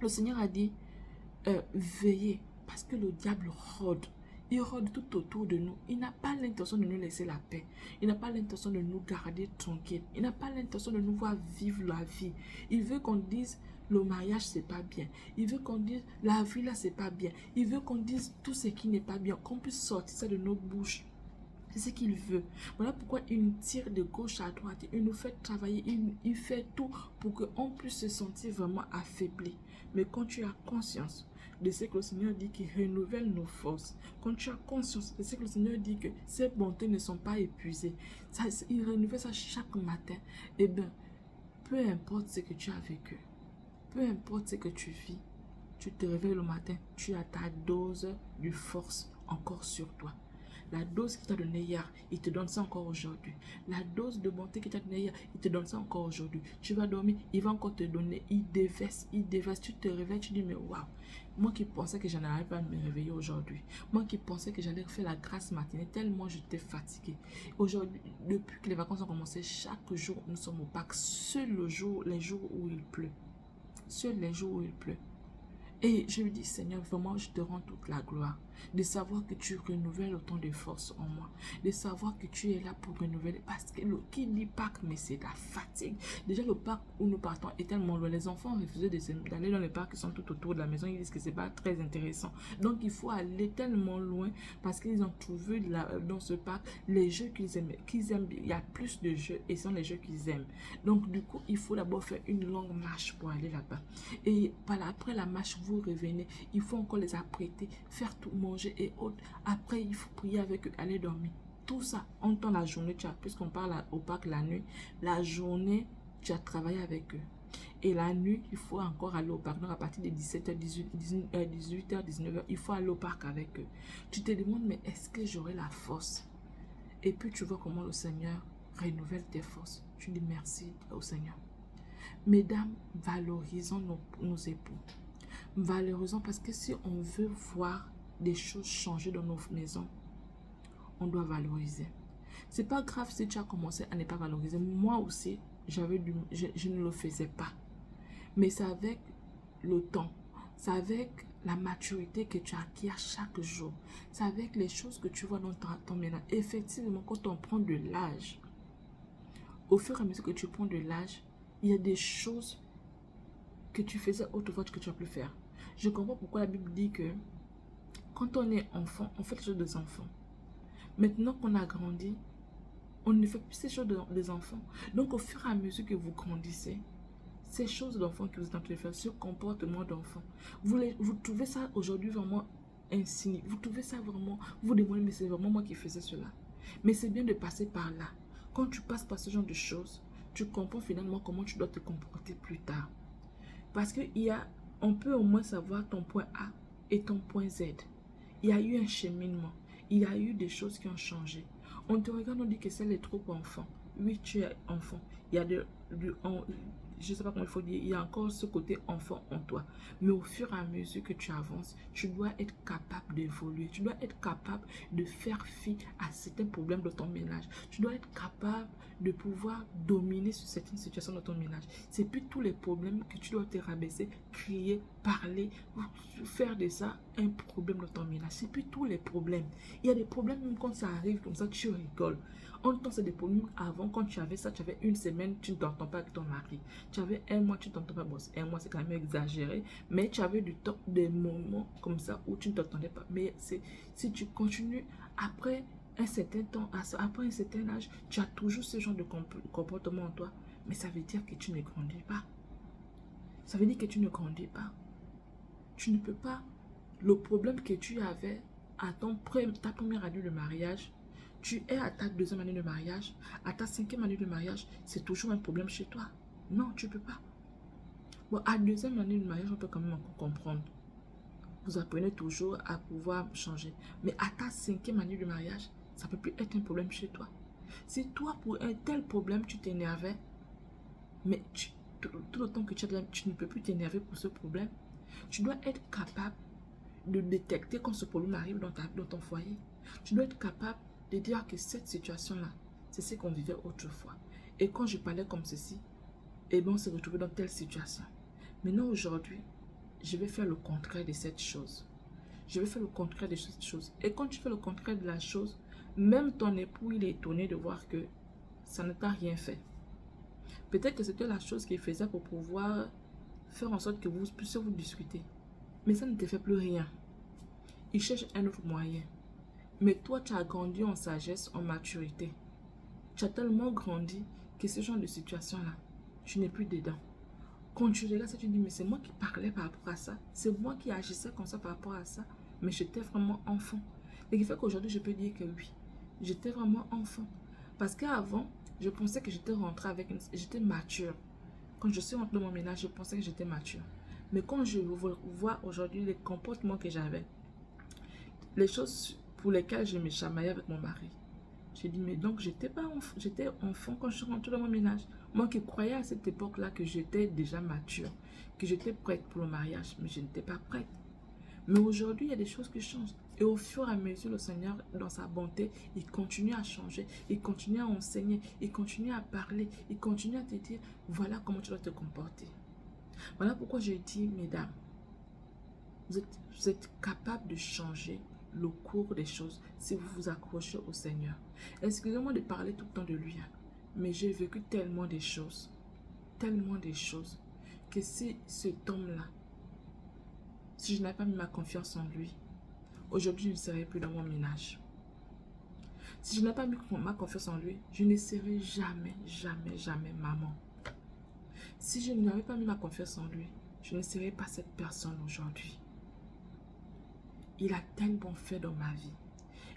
Le Seigneur a dit, veillez, parce que le diable rôde. Il rôde tout autour de nous. Il n'a pas l'intention de nous laisser la paix. Il n'a pas l'intention de nous garder tranquilles. Il n'a pas l'intention de nous voir vivre la vie. Il veut qu'on dise, le mariage, c'est pas bien. Il veut qu'on dise, la vie là, c'est pas bien. Il veut qu'on dise tout ce qui n'est pas bien. Qu'on puisse sortir ça de nos bouches. C'est ce qu'il veut. Voilà pourquoi il nous tire de gauche à droite. Il nous fait travailler. Il fait tout pour qu'on puisse se sentir vraiment affaibli. Mais quand tu as conscience de ce que le Seigneur dit qu'il renouvelle nos forces, quand tu as conscience de ce que le Seigneur dit que ces bontés ne sont pas épuisées, ça, il renouvelle ça chaque matin, eh bien, peu importe ce que tu as vécu, peu importe ce que tu vis, tu te réveilles le matin, tu as ta dose de force encore sur toi. La dose qu'il t'a donnée hier, il te donne ça encore aujourd'hui. La dose de bonté qu'il t'a donnée hier, il te donne ça encore aujourd'hui. Tu vas dormir, il va encore te donner. Il déverse, il déverse. Tu te réveilles, tu dis, mais waouh, moi qui pensais que je n'allais pas me réveiller aujourd'hui. Moi qui pensais que j'allais faire la grâce matinée, tellement j'étais fatiguée. Aujourd'hui, depuis que les vacances ont commencé, chaque jour, nous sommes au parc. Seul le jour, les jours où il pleut. Seuls les jours où il pleut. Et je lui dis, Seigneur, vraiment, je te rends toute la gloire. De savoir que tu renouvelles autant de force en moi. De savoir que tu es là pour renouveler. Parce que qui dit Pâques, mais c'est la fatigue. Déjà, le parc où nous partons est tellement loin. Les enfants refusaient d'aller dans les parcs qui sont tout autour de la maison. Ils disent que c'est pas très intéressant. Donc, il faut aller tellement loin parce qu'ils ont trouvé dans ce parc les jeux qu'ils aiment. Il y a plus de jeux et ce sont les jeux qu'ils aiment. Donc, du coup, il faut d'abord faire une longue marche pour aller là-bas. Et après la marche, vous revenez. Il faut encore les apprêter, faire tout, manger et autres. Après, il faut prier avec eux, aller dormir. Tout ça, en temps la journée, puisqu'on parle au parc la nuit, la journée, tu as travaillé avec eux. Et la nuit, il faut encore aller au parc. Donc, à partir de 17h, 18h, 19h, il faut aller au parc avec eux. Tu te demandes, mais est-ce que j'aurai la force? Et puis, tu vois comment le Seigneur renouvelle tes forces. Tu dis merci au Seigneur. Mesdames, valorisons nos époux. Valorisons parce que si on veut voir des choses changer dans nos maisons, on doit valoriser. C'est pas grave si tu as commencé à ne pas valoriser. Moi aussi, je ne le faisais pas. Mais c'est avec le temps, c'est avec la maturité que tu acquiers chaque jour. C'est avec les choses que tu vois dans ton ménage. Effectivement, quand on prend de l'âge, au fur et à mesure que tu prends de l'âge, il y a des choses que tu faisais autrefois que tu vas plus faire. Je comprends pourquoi la Bible dit que quand on est enfant, on fait les choses des enfants. Maintenant qu'on a grandi, on ne fait plus ces choses des enfants. Donc au fur et à mesure que vous grandissez, ces choses d'enfants que vous êtes en train de faire, ce comportement d'enfant, vous trouvez ça aujourd'hui vraiment insignifiant. Vous trouvez ça vraiment, vous demandez, mais c'est vraiment moi qui faisais cela. Mais c'est bien de passer par là. Quand tu passes par ce genre de choses, tu comprends finalement comment tu dois te comporter plus tard. Parce on peut au moins savoir ton point A et ton point Z. Il y a eu un cheminement. Il y a eu des choses qui ont changé. On te regarde, on dit que c'est les trop enfants. Oui, tu es enfant. Il y a je ne sais pas comment il faut dire, il y a encore ce côté enfant en toi. Mais au fur et à mesure que tu avances, tu dois être capable d'évoluer. Tu dois être capable de faire fi à certains problèmes de ton ménage. Tu dois être capable de pouvoir dominer sur certaines situations de ton ménage. C'est plus tous les problèmes que tu dois te rabaisser, crier, parler, faire de ça un problème de ton ménage. C'est plus tous les problèmes. Il y a des problèmes, même quand ça arrive comme ça, tu rigoles. En temps, c'est des problèmes avant, quand tu avais ça, tu avais une semaine, tu ne t'entends pas avec ton mari. Tu avais un mois, tu ne t'entends pas. Bon, un mois, c'est quand même exagéré. Mais tu avais des moments comme ça où tu ne t'entendais pas. Mais si tu continues, après un certain temps, après un certain âge, tu as toujours ce genre de comportement en toi. Mais ça veut dire que tu ne grandis pas. Ça veut dire que tu ne grandis pas. Tu ne peux pas. Le problème que tu avais à ta première année de mariage, tu es à ta deuxième année de mariage, à ta cinquième année de mariage, c'est toujours un problème chez toi. Non, tu ne peux pas. Bon, à deuxième année de mariage, on peut quand même encore comprendre. Vous apprenez toujours à pouvoir changer. Mais à ta cinquième année de mariage, ça ne peut plus être un problème chez toi. Si toi, pour un tel problème, tu t'énervais, mais tout le temps que tu ne peux plus t'énerver pour ce problème, tu dois être capable de détecter quand ce problème arrive dans ton foyer. Tu dois être capable de dire que cette situation-là, c'est ce qu'on vivait autrefois. Et quand je parlais comme ceci, eh bien, on s'est retrouvé dans telle situation. Maintenant, aujourd'hui, je vais faire le contraire de cette chose. Je vais faire le contraire de cette chose. Et quand tu fais le contraire de la chose, même ton époux, il est étonné de voir que ça ne t'a rien fait. Peut-être que c'était la chose qu'il faisait pour pouvoir faire en sorte que vous puissiez vous discuter. Mais ça ne te fait plus rien. Il cherche un autre moyen. Mais toi, tu as grandi en sagesse, en maturité. Tu as tellement grandi que ce genre de situation-là, tu n'es plus dedans. Quand tu regardes ça, tu dis, mais c'est moi qui parlais par rapport à ça. C'est moi qui agissais comme ça par rapport à ça. Mais j'étais vraiment enfant. Ce qui fait qu'aujourd'hui, je peux dire que oui, j'étais vraiment enfant. Parce qu'avant, je pensais que j'étais rentrée avec j'étais mature. Quand je suis rentrée dans mon ménage, je pensais que j'étais mature. Mais quand je vois aujourd'hui les comportements que j'avais, les choses pour lesquelles je me chamaillais avec mon mari, j'ai dit, mais donc j'étais enfant quand je suis rentrée dans mon ménage. Moi qui croyais à cette époque-là que j'étais déjà mature, que j'étais prête pour le mariage, mais je n'étais pas prête. Mais aujourd'hui, il y a des choses qui changent. Et au fur et à mesure, le Seigneur, dans sa bonté, il continue à changer, il continue à enseigner, il continue à parler, il continue à te dire, voilà comment tu dois te comporter. Voilà pourquoi je dis, mesdames, vous êtes capables de changer le cours des choses si vous vous accrochez au Seigneur. Excusez-moi de parler tout le temps de lui, hein, mais j'ai vécu tellement de choses, que si cet homme-là, si je n'avais pas mis ma confiance en lui, aujourd'hui je ne serais plus dans mon ménage. Si je n'avais pas mis ma confiance en lui, je ne serais jamais maman. Si je n'avais pas mis ma confiance en lui, je ne serais pas cette personne aujourd'hui. Il a tellement fait dans ma vie.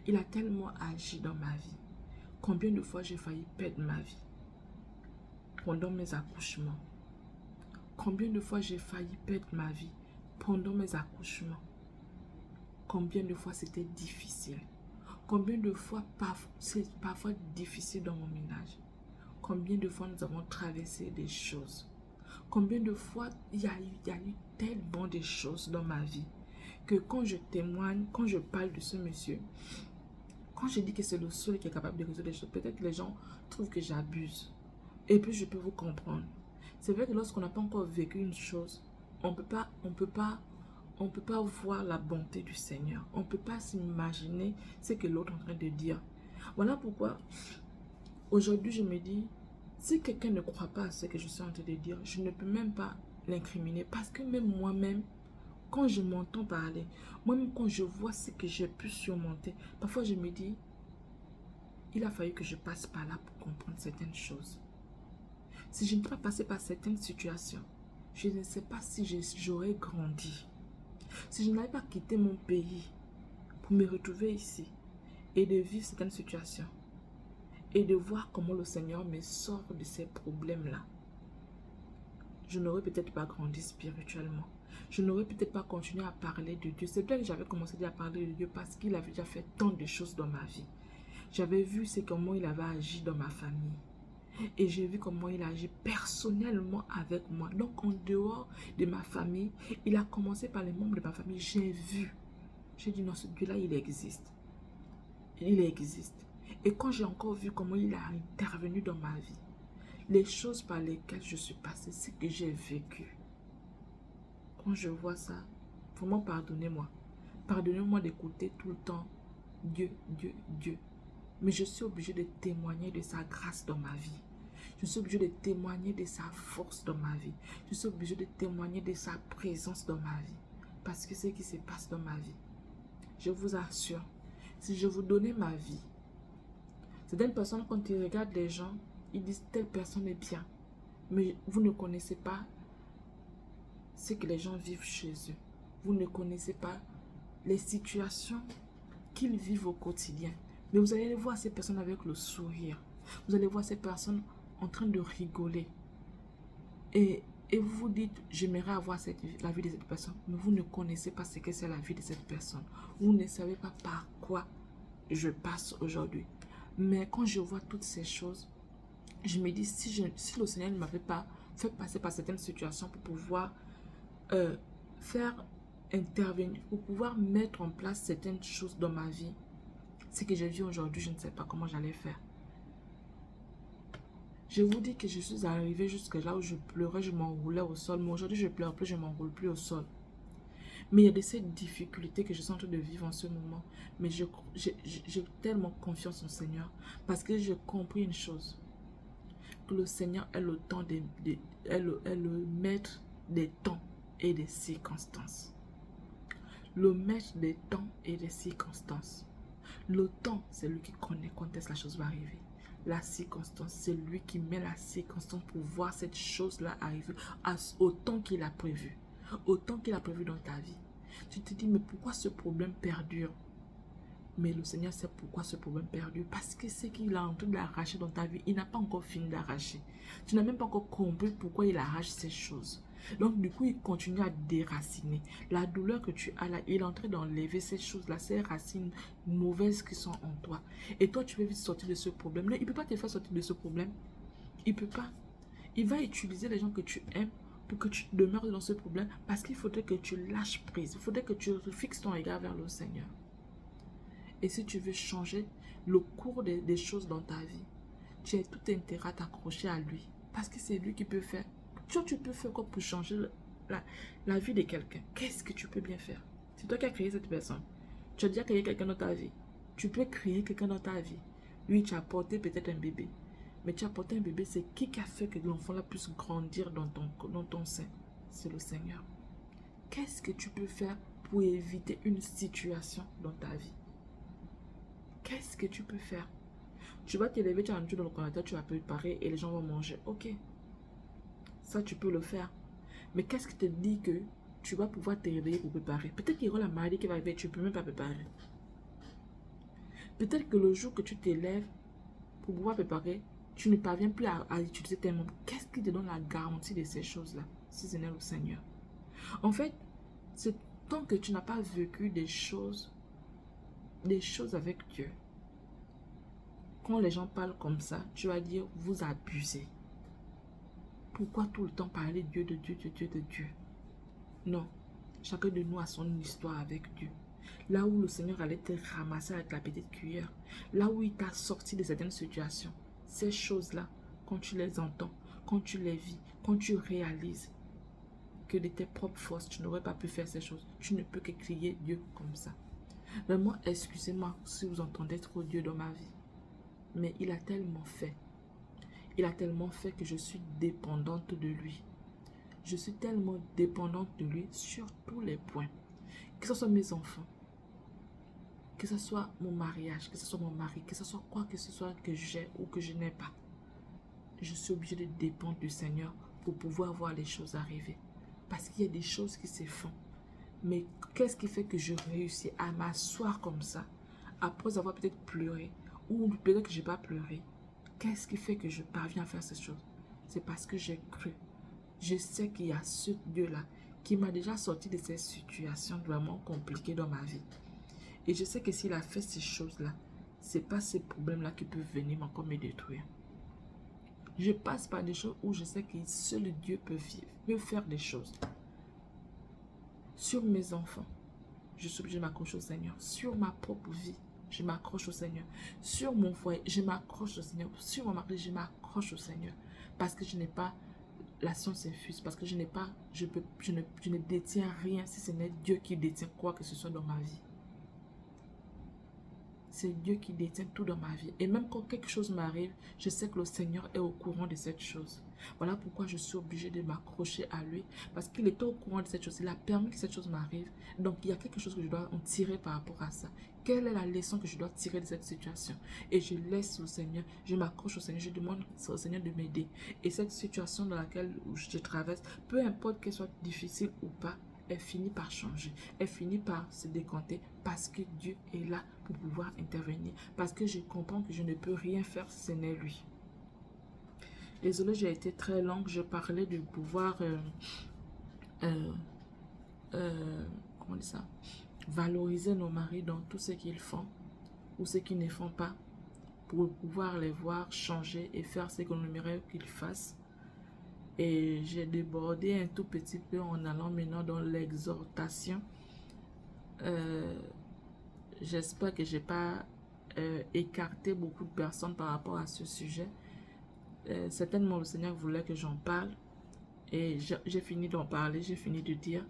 Il a tellement agi dans ma vie. Combien de fois j'ai failli perdre ma vie pendant mes accouchements. Combien de fois j'ai failli perdre ma vie pendant mes accouchements. Combien de fois c'était difficile. Combien de fois c'est parfois difficile dans mon ménage. Combien de fois nous avons traversé des choses. Combien de fois il y a eu tellement de choses dans ma vie que quand je témoigne, quand je parle de ce monsieur, quand je dis que c'est le seul qui est capable de résoudre les choses, peut-être que les gens trouvent que j'abuse. Et puis je peux vous comprendre. C'est vrai que lorsqu'on n'a pas encore vécu une chose, on peut pas voir la bonté du Seigneur. On ne peut pas s'imaginer ce que l'autre est en train de dire. Voilà pourquoi aujourd'hui je me dis, si quelqu'un ne croit pas à ce que je suis en train de dire, je ne peux même pas l'incriminer. Parce que même moi-même, quand je m'entends parler, moi-même quand je vois ce que j'ai pu surmonter, parfois je me dis, il a fallu que je passe par là pour comprendre certaines choses. Si je n'étais pas passé par certaines situations, je ne sais pas si j'aurais grandi. Si je n'avais pas quitté mon pays pour me retrouver ici et de vivre certaines situations et de voir comment le Seigneur me sort de ces problèmes-là, je n'aurais peut-être pas grandi spirituellement. Je n'aurais peut-être pas continué à parler de Dieu. C'est vrai que j'avais commencé à parler de Dieu parce qu'il avait déjà fait tant de choses dans ma vie. J'avais vu comment il avait agi dans ma famille. Et j'ai vu comment il agit personnellement avec moi. Donc en dehors de ma famille, il a commencé par les membres de ma famille. J'ai vu. J'ai dit non, ce Dieu-là, il existe. Il existe. Et quand j'ai encore vu comment il a intervenu dans ma vie, les choses par lesquelles je suis passée, ce que j'ai vécu. Quand je vois ça, vraiment pardonnez-moi. Pardonnez-moi d'écouter tout le temps Dieu, Dieu, Dieu. Mais je suis obligée de témoigner de sa grâce dans ma vie. Je suis obligée de témoigner de sa force dans ma vie. Je suis obligée de témoigner de sa présence dans ma vie. Parce que c'est ce qui se passe dans ma vie. Je vous assure, si je vous donnais ma vie, certaines personnes, quand ils regardent les gens, ils disent telle personne est bien. Mais vous ne connaissez pas ce que les gens vivent chez eux. Vous ne connaissez pas les situations qu'ils vivent au quotidien. Mais vous allez voir ces personnes avec le sourire. Vous allez voir ces personnes en train de rigoler. Et vous vous dites, j'aimerais avoir la vie de cette personne. Mais vous ne connaissez pas ce que c'est la vie de cette personne. Vous ne savez pas par quoi je passe aujourd'hui. Mais quand je vois toutes ces choses, je me dis, si le Seigneur ne m'avait pas fait passer par certaines situations pour pouvoir faire intervenir, pour pouvoir mettre en place certaines choses dans ma vie, ce que je vis aujourd'hui, je ne sais pas comment j'allais faire. Je vous dis que je suis arrivée jusque là où je pleurais, je m'enroulais au sol. Mais aujourd'hui, je pleure plus, je m'enroule plus au sol. Mais il y a de ces difficultés que je suis en train de vivre en ce moment. Mais j'ai tellement confiance en Seigneur parce que j'ai compris une chose. Que le Seigneur est le temps est le maître des temps et des circonstances. Le maître des temps et des circonstances. Le temps, c'est lui qui connaît quand est-ce que la chose va arriver. La circonstance, c'est lui qui met la circonstance pour voir cette chose-là arriver au temps qu'il a prévu. Au temps qu'il a prévu dans ta vie. Tu te dis, mais pourquoi ce problème perdure? Mais le Seigneur sait pourquoi ce problème perdure. Parce que c'est qu'il a en train d'arracher dans ta vie. Il n'a pas encore fini d'arracher. Tu n'as même pas encore compris pourquoi il arrache ces choses. Donc du coup, il continue à déraciner. La douleur que tu as là, il est en train d'enlever ces choses-là, ces racines mauvaises qui sont en toi. Et toi, tu veux vite sortir de ce problème. Non, il ne peut pas te faire sortir de ce problème. Il ne peut pas. Il va utiliser les gens que tu aimes pour que tu demeures dans ce problème. Parce qu'il faudrait que tu lâches prise. Il faudrait que tu fixes ton regard vers le Seigneur. Et si tu veux changer le cours des choses dans ta vie, tu as tout intérêt à t'accrocher à lui. Parce que c'est lui qui peut faire. Tu peux faire quoi pour changer la vie de quelqu'un? Qu'est-ce que tu peux bien faire? C'est toi qui as créé cette personne. Tu as déjà créé quelqu'un dans ta vie. Tu peux créer quelqu'un dans ta vie. Oui, tu as porté peut-être un bébé. Mais tu as porté un bébé, c'est qui a fait que l'enfant puisse grandir dans ton sein? C'est le Seigneur. Qu'est-ce que tu peux faire pour éviter une situation dans ta vie? Qu'est-ce que tu peux faire? Tu vas te lever, tu vas entrer dans le congélateur, tu vas préparer et les gens vont manger. Ok. Ça, tu peux le faire. Mais qu'est-ce qui te dit que tu vas pouvoir te réveiller pour préparer? Peut-être qu'il y aura la maladie qui va arriver, tu ne peux même pas préparer. Peut-être que le jour que tu te lèves pour pouvoir préparer, tu ne parviens plus à utiliser tes membres. Qu'est-ce qui te donne la garantie de ces choses-là? Si ce n'est le Seigneur. En fait, c'est tant que tu n'as pas vécu des choses avec Dieu. Quand les gens parlent comme ça, tu vas dire, vous abusez. Pourquoi tout le temps parler Dieu, de Dieu, de Dieu, de Dieu? Non, chacun de nous a son histoire avec Dieu. Là où le Seigneur allait te ramasser avec la petite cuillère, là où il t'a sorti de certaines situations, ces choses-là, quand tu les entends, quand tu les vis, quand tu réalises que de tes propres forces, tu n'aurais pas pu faire ces choses, tu ne peux que crier Dieu comme ça. Vraiment, excusez-moi si vous entendez trop Dieu dans ma vie. Mais il a tellement fait. Il a tellement fait que je suis dépendante de lui. Je suis tellement dépendante de lui sur tous les points. Que ce soit mes enfants, que ce soit mon mariage, que ce soit mon mari, que ce soit quoi que ce soit que j'ai ou que je n'ai pas. Je suis obligée de dépendre du Seigneur pour pouvoir voir les choses arriver. Parce qu'il y a des choses qui se font. Mais qu'est-ce qui fait que je réussis à m'asseoir comme ça, après avoir peut-être pleuré, ou peut-être que je n'ai pas pleuré? Qu'est-ce qui fait que je parviens à faire ces choses? C'est parce que j'ai cru. Je sais qu'il y a ce Dieu-là qui m'a déjà sorti de ces situations vraiment compliquées dans ma vie. Et je sais que s'il a fait ces choses-là, ce n'est pas ces problèmes-là qui peuvent venir encore me détruire. Je passe par des choses où je sais que seul Dieu peut faire des choses. Sur mes enfants, je suis obligée de m'accrocher au Seigneur. Sur ma propre vie, je m'accroche au Seigneur. Sur mon foyer, je m'accroche au Seigneur. Sur mon mari, je m'accroche au Seigneur. Parce que je n'ai pas la science infuse. Parce que je ne détiens rien si ce n'est Dieu qui détient quoi que ce soit dans ma vie. C'est Dieu qui détient tout dans ma vie. Et même quand quelque chose m'arrive, je sais que le Seigneur est au courant de cette chose. Voilà pourquoi je suis obligée de m'accrocher à lui. Parce qu'il était au courant de cette chose. Il a permis que cette chose m'arrive. Donc il y a quelque chose que je dois en tirer par rapport à ça. Quelle est la leçon que je dois tirer de cette situation? Et je laisse au Seigneur. Je m'accroche au Seigneur. Je demande au Seigneur de m'aider. Et cette situation dans laquelle je traverse, peu importe qu'elle soit difficile ou pas, elle finit par changer, elle finit par se décanter parce que Dieu est là pour pouvoir intervenir, parce que je comprends que je ne peux rien faire si ce n'est lui. Désolée, j'ai été très longue, je parlais de pouvoir comment dire ça, valoriser nos maris dans tout ce qu'ils font ou ce qu'ils ne font pas, pour pouvoir les voir changer et faire ce qu'on aimerait qu'ils fassent. Et j'ai débordé un tout petit peu en allant maintenant dans l'exhortation. J'espère que j'ai pas écarté beaucoup de personnes par rapport à ce sujet. Certainement, le Seigneur voulait que j'en parle. Et j'ai fini d'en parler, j'ai fini de dire,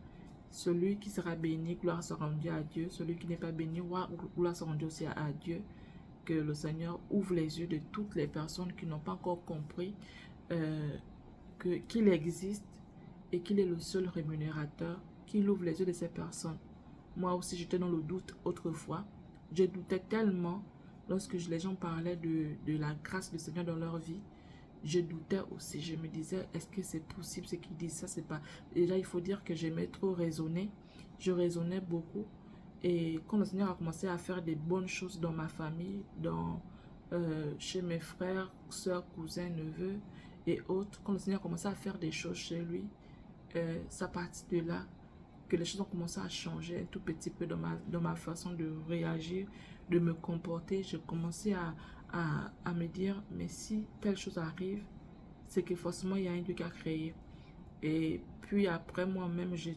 celui qui sera béni, gloire sera rendue à Dieu. Celui qui n'est pas béni, gloire sera rendue aussi à Dieu. Que le Seigneur ouvre les yeux de toutes les personnes qui n'ont pas encore compris qu'il existe et qu'il est le seul rémunérateur, qu'il ouvre les yeux de ces personnes. Moi aussi, j'étais dans le doute autrefois. Je doutais tellement lorsque les gens parlaient de la grâce du Seigneur dans leur vie. Je doutais aussi. Je me disais, est-ce que c'est possible ce qu'ils disent? Ça, c'est pas... Et là, il faut dire que j'aimais trop raisonner. Je raisonnais beaucoup. Et quand le Seigneur a commencé à faire des bonnes choses dans ma famille, chez mes frères, soeurs, cousins, neveux et autres, quand le Seigneur a commencé à faire des choses chez lui, c'est à partir de là que les choses ont commencé à changer un tout petit peu dans ma façon de réagir, de me comporter. J'ai commencé à me dire, mais si telle chose arrive, c'est que forcément il y a un Dieu qui a créé. Et puis après, moi-même, je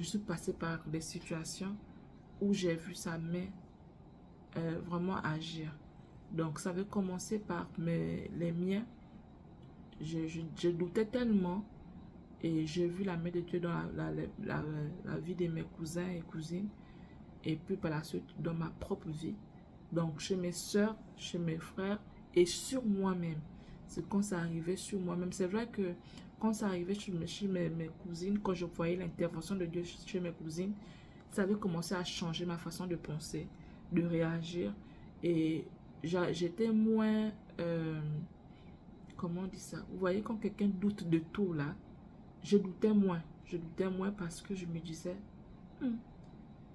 suis passée par des situations où j'ai vu sa main vraiment agir. Donc ça avait commencé par les miens. Je doutais tellement. Et j'ai vu la main de Dieu dans la vie de mes cousins et cousines. Et puis par la suite, dans ma propre vie. Donc chez mes soeurs, chez mes frères et sur moi-même. C'est quand ça arrivait sur moi-même. C'est vrai que quand ça arrivait chez mes cousines, quand je voyais l'intervention de Dieu chez mes cousines, ça avait commencé à changer ma façon de penser, de réagir. Et j'étais moins... comment on dit ça? Vous voyez, quand quelqu'un doute de tout là, je doutais moins. Je doutais moins parce que je me disais,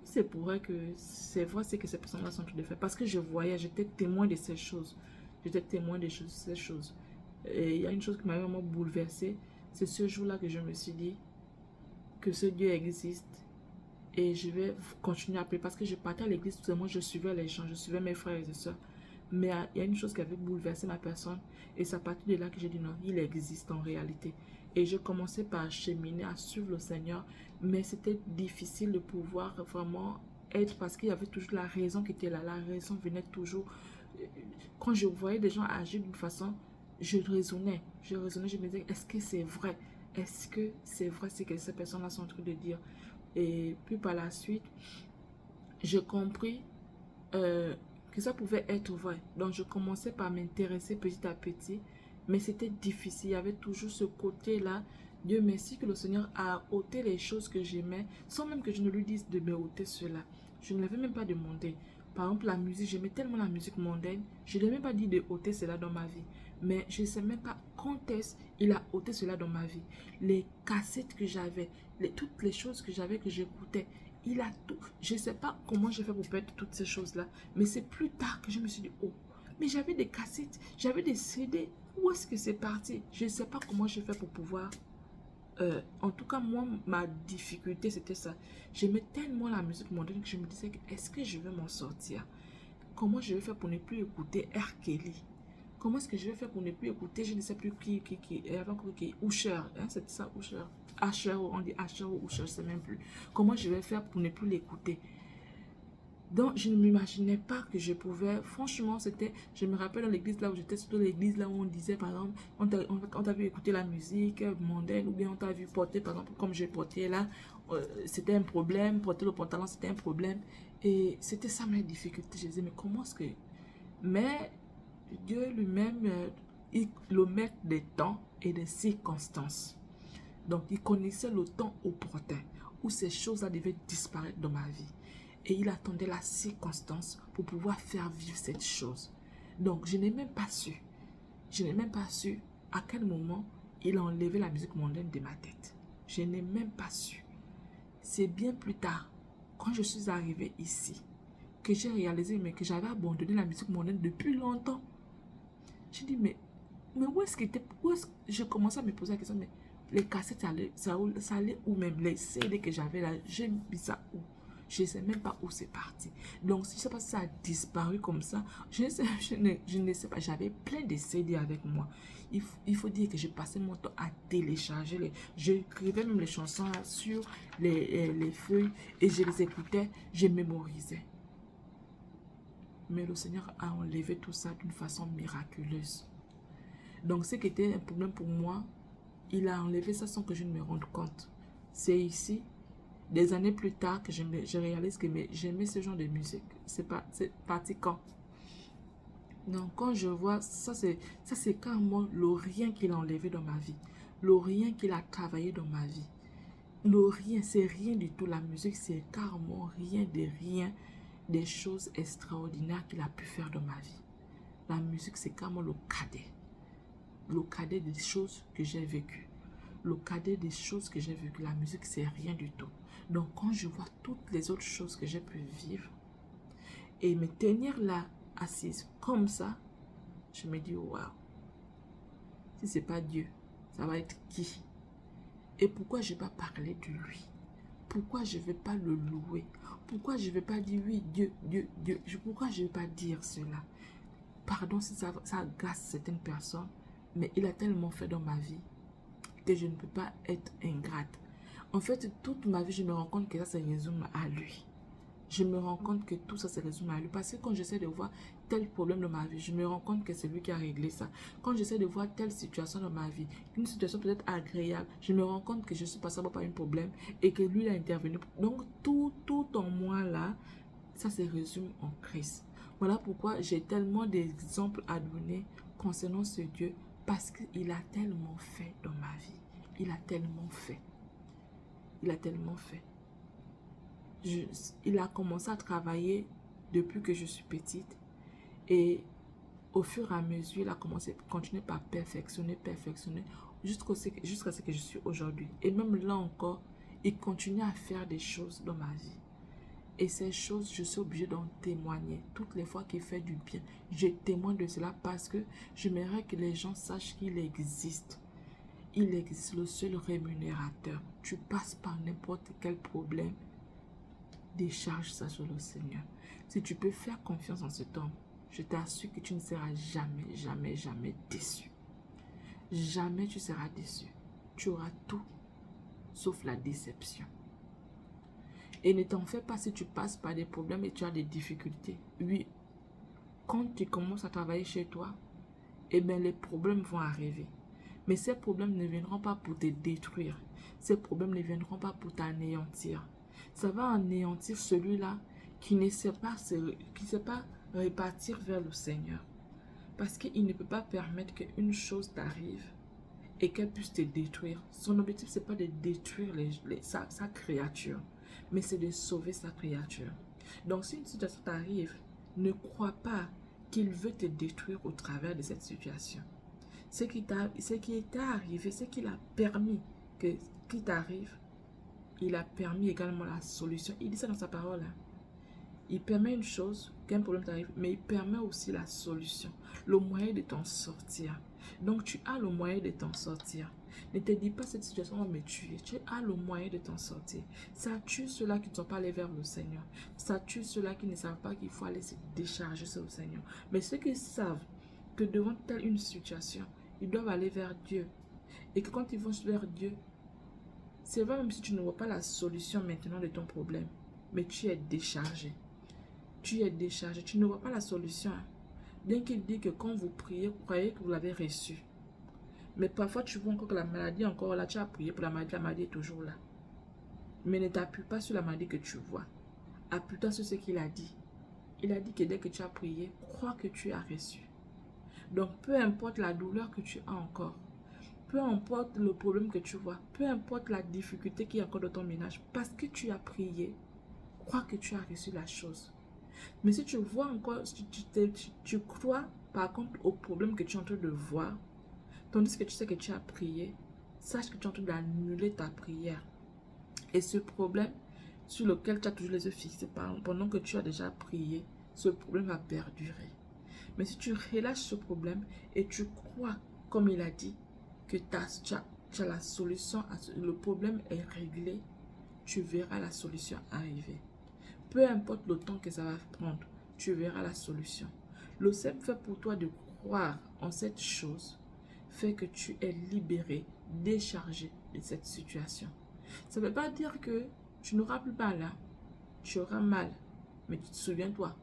c'est pour vrai que c'est vrai ce que ces personnes-là sont en train de faire. Parce que je voyais, j'étais témoin de ces choses. J'étais témoin de ces choses. Et il y a une chose qui m'a vraiment bouleversée. C'est ce jour-là que je me suis dit que ce Dieu existe. Et je vais continuer à prier. Parce que je partais à l'église, tout simplement, je suivais les gens, je suivais mes frères et sœurs. Mais il y a une chose qui avait bouleversé ma personne. Et c'est à partir de là que j'ai dit non, il existe en réalité. Et je commençais par cheminer, à suivre le Seigneur. Mais c'était difficile de pouvoir vraiment être parce qu'il y avait toujours la raison qui était là. La raison venait toujours. Quand je voyais des gens agir d'une façon, je raisonnais. Je me disais, est-ce que c'est vrai? Est-ce que c'est vrai ce que ces personnes-là sont en train de dire? Et puis par la suite, j'ai compris que ça pouvait être vrai. Donc je commençais par m'intéresser petit à petit. Mais c'était difficile. Il y avait toujours ce côté-là. Dieu merci que le Seigneur a ôté les choses que j'aimais, sans même que je ne lui dise de me ôter cela. Je ne l'avais même pas demandé. Par exemple, la musique, j'aimais tellement la musique mondaine. Je ne lui ai même pas dit de ôter cela dans ma vie. Mais je ne sais même pas quand est-ce qu'il a ôté cela dans ma vie. Les cassettes que j'avais, toutes les choses que j'avais, que j'écoutais, il a tout. Je ne sais pas comment j'ai fait pour perdre toutes ces choses-là. Mais c'est plus tard que je me suis dit, oh, mais j'avais des cassettes, j'avais des CD. Où est-ce que c'est parti? Je ne sais pas comment j'ai fait pour pouvoir... en tout cas, moi, ma difficulté, c'était ça. J'aimais tellement la musique mondaine que je me disais, est-ce que je vais m'en sortir? Comment je vais faire pour ne plus écouter R. Kelly? Comment est-ce que je vais faire pour ne plus écouter, je ne sais plus qui avant qui, Usher, hein, c'était ça, Usher. Usher, on dit Usher ou Usher, je ne sais même plus. Comment je vais faire pour ne plus l'écouter? Donc, je ne m'imaginais pas que je pouvais, franchement, c'était, je me rappelle dans l'église là où j'étais, surtout l'église là où on disait, par exemple, on t'a vu écouter la musique mondaine, ou bien on t'a vu porter, par exemple, comme j'ai porté là, c'était un problème, porter le pantalon, c'était un problème, et c'était ça mes difficultés. Je disais, mais comment est-ce que... Mais Dieu lui-même, il le met des temps et des circonstances. Donc, il connaissait le temps opportun où ces choses-là devaient disparaître dans ma vie. Et il attendait la circonstance pour pouvoir faire vivre cette chose. Donc, je n'ai même pas su. Je n'ai même pas su à quel moment il a enlevé la musique mondaine de ma tête. Je n'ai même pas su. C'est bien plus tard, quand je suis arrivée ici, que j'ai réalisé que j'avais abandonné la musique mondaine depuis longtemps. J'ai dit, mais où est-ce que je commençais à me poser la question, mais les cassettes, ça allait où même? Les CD que j'avais là, j'ai mis ça où? Je ne sais même pas où c'est parti. Donc, si je ne sais pas si ça a disparu comme ça, je ne sais pas. J'avais plein de CD avec moi. Il faut dire que je passais mon temps à télécharger. J'écrivais même les chansons là, sur les feuilles et je les écoutais, je mémorisais. Mais le Seigneur a enlevé tout ça d'une façon miraculeuse. Donc, ce qui était un problème pour moi, il a enlevé ça sans que je ne me rende compte. C'est ici, des années plus tard, que je réalise que j'aimais ce genre de musique. C'est parti quand? Donc, quand je vois, ça c'est carrément le rien qu'il a enlevé dans ma vie. Le rien qu'il a travaillé dans ma vie. Le rien, c'est rien du tout. La musique, c'est carrément rien de rien des choses extraordinaires qu'il a pu faire dans ma vie. La musique, c'est carrément le cadet. Le cadet des choses que j'ai vécues. Le cadet des choses que j'ai vécues. La musique, c'est rien du tout. Donc, quand je vois toutes les autres choses que j'ai pu vivre et me tenir là, assise comme ça, je me dis, waouh, si c'est pas Dieu, ça va être qui? Et pourquoi je ne vais pas parler de lui? Pourquoi je ne vais pas le louer? Pourquoi je ne vais pas dire oui, Dieu, Dieu, Dieu? Pourquoi je ne vais pas dire cela? Pardon si ça agace certaines personnes, mais il a tellement fait dans ma vie que je ne peux pas être ingrate. En fait, toute ma vie, je me rends compte que ça se résume à lui. Je me rends compte que tout ça se résume à lui. Parce que quand j'essaie de voir tel problème dans ma vie, je me rends compte que c'est lui qui a réglé ça. Quand j'essaie de voir telle situation dans ma vie, une situation peut-être agréable, je me rends compte que je suis passée par un problème et que lui il a intervenu. Donc tout en moi là, ça se résume en Christ. Voilà pourquoi j'ai tellement d'exemples à donner concernant ce Dieu, parce qu'il a tellement fait dans ma vie. Il a tellement fait. Il a tellement fait. Il a commencé à travailler depuis que je suis petite. Et au fur et à mesure, il a continué par perfectionner, jusqu'à ce que je suis aujourd'hui. Et même là encore, il continue à faire des choses dans ma vie. Et ces choses, je suis obligée d'en témoigner. Toutes les fois qu'il fait du bien, je témoigne de cela parce que j'aimerais que les gens sachent qu'il existe. Il existe, le seul rémunérateur. Tu passes par n'importe quel problème, décharge ça sur le Seigneur. Si tu peux faire confiance en cet homme, je t'assure que tu ne seras jamais, jamais, jamais déçu. Jamais tu seras déçu. Tu auras tout, sauf la déception. Et ne t'en fais pas si tu passes par des problèmes et tu as des difficultés. Oui, quand tu commences à travailler chez toi, eh bien les problèmes vont arriver. Mais ces problèmes ne viendront pas pour te détruire. Ces problèmes ne viendront pas pour t'anéantir. Ça va anéantir celui-là qui ne sait pas repartir vers le Seigneur. Parce qu'il ne peut pas permettre qu'une chose t'arrive et qu'elle puisse te détruire. Son objectif, ce n'est pas de détruire sa créature, mais c'est de sauver sa créature. Donc, si une situation t'arrive, ne crois pas qu'il veut te détruire au travers de cette situation. Ce qui t'est arrivé, ce qu'il a permis qu'il t'arrive, il a permis également la solution. Il dit ça dans sa parole. Hein. Il permet une chose, qu'un problème t'arrive, mais il permet aussi la solution, le moyen de t'en sortir. Donc tu as le moyen de t'en sortir. Ne te dis pas cette situation va me tuer. Tu as le moyen de t'en sortir. Ça tue ceux-là qui ne sont pas allés vers le Seigneur. Ça tue ceux-là qui ne savent pas qu'il faut aller se décharger sur le Seigneur. Mais ceux qui savent que devant telle une situation, ils doivent aller vers Dieu. Et que quand ils vont vers Dieu, c'est vrai même si tu ne vois pas la solution maintenant de ton problème, mais tu es déchargé. Tu es déchargé, tu ne vois pas la solution. Bien qu'il dit que quand vous priez, vous croyez que vous l'avez reçu. Mais parfois, tu vois encore que la maladie est encore là. Tu as prié pour la maladie est toujours là. Mais ne t'appuie pas sur la maladie que tu vois. Appuie-toi sur ce qu'il a dit. Il a dit que dès que tu as prié, crois que tu as reçu. Donc, peu importe la douleur que tu as encore, peu importe le problème que tu vois, peu importe la difficulté qui est encore dans ton ménage, parce que tu as prié, crois que tu as reçu la chose. Mais si tu vois encore, tu crois par contre au problème que tu es en train de voir, tandis que tu sais que tu as prié, sache que tu es en train d'annuler ta prière. Et ce problème sur lequel tu as toujours les yeux fixés pendant que tu as déjà prié, ce problème va perdurer. Mais si tu relâches ce problème et tu crois, comme il a dit, que tu as la solution, le problème est réglé, tu verras la solution arriver. peu importe le temps que ça va prendre, tu verras la solution. Le simple fait pour toi de croire en cette chose fait que tu es libéré, déchargé de cette situation. Ça ne veut pas dire que tu n'auras plus mal, hein. Tu auras mal, mais tu te souviens-toi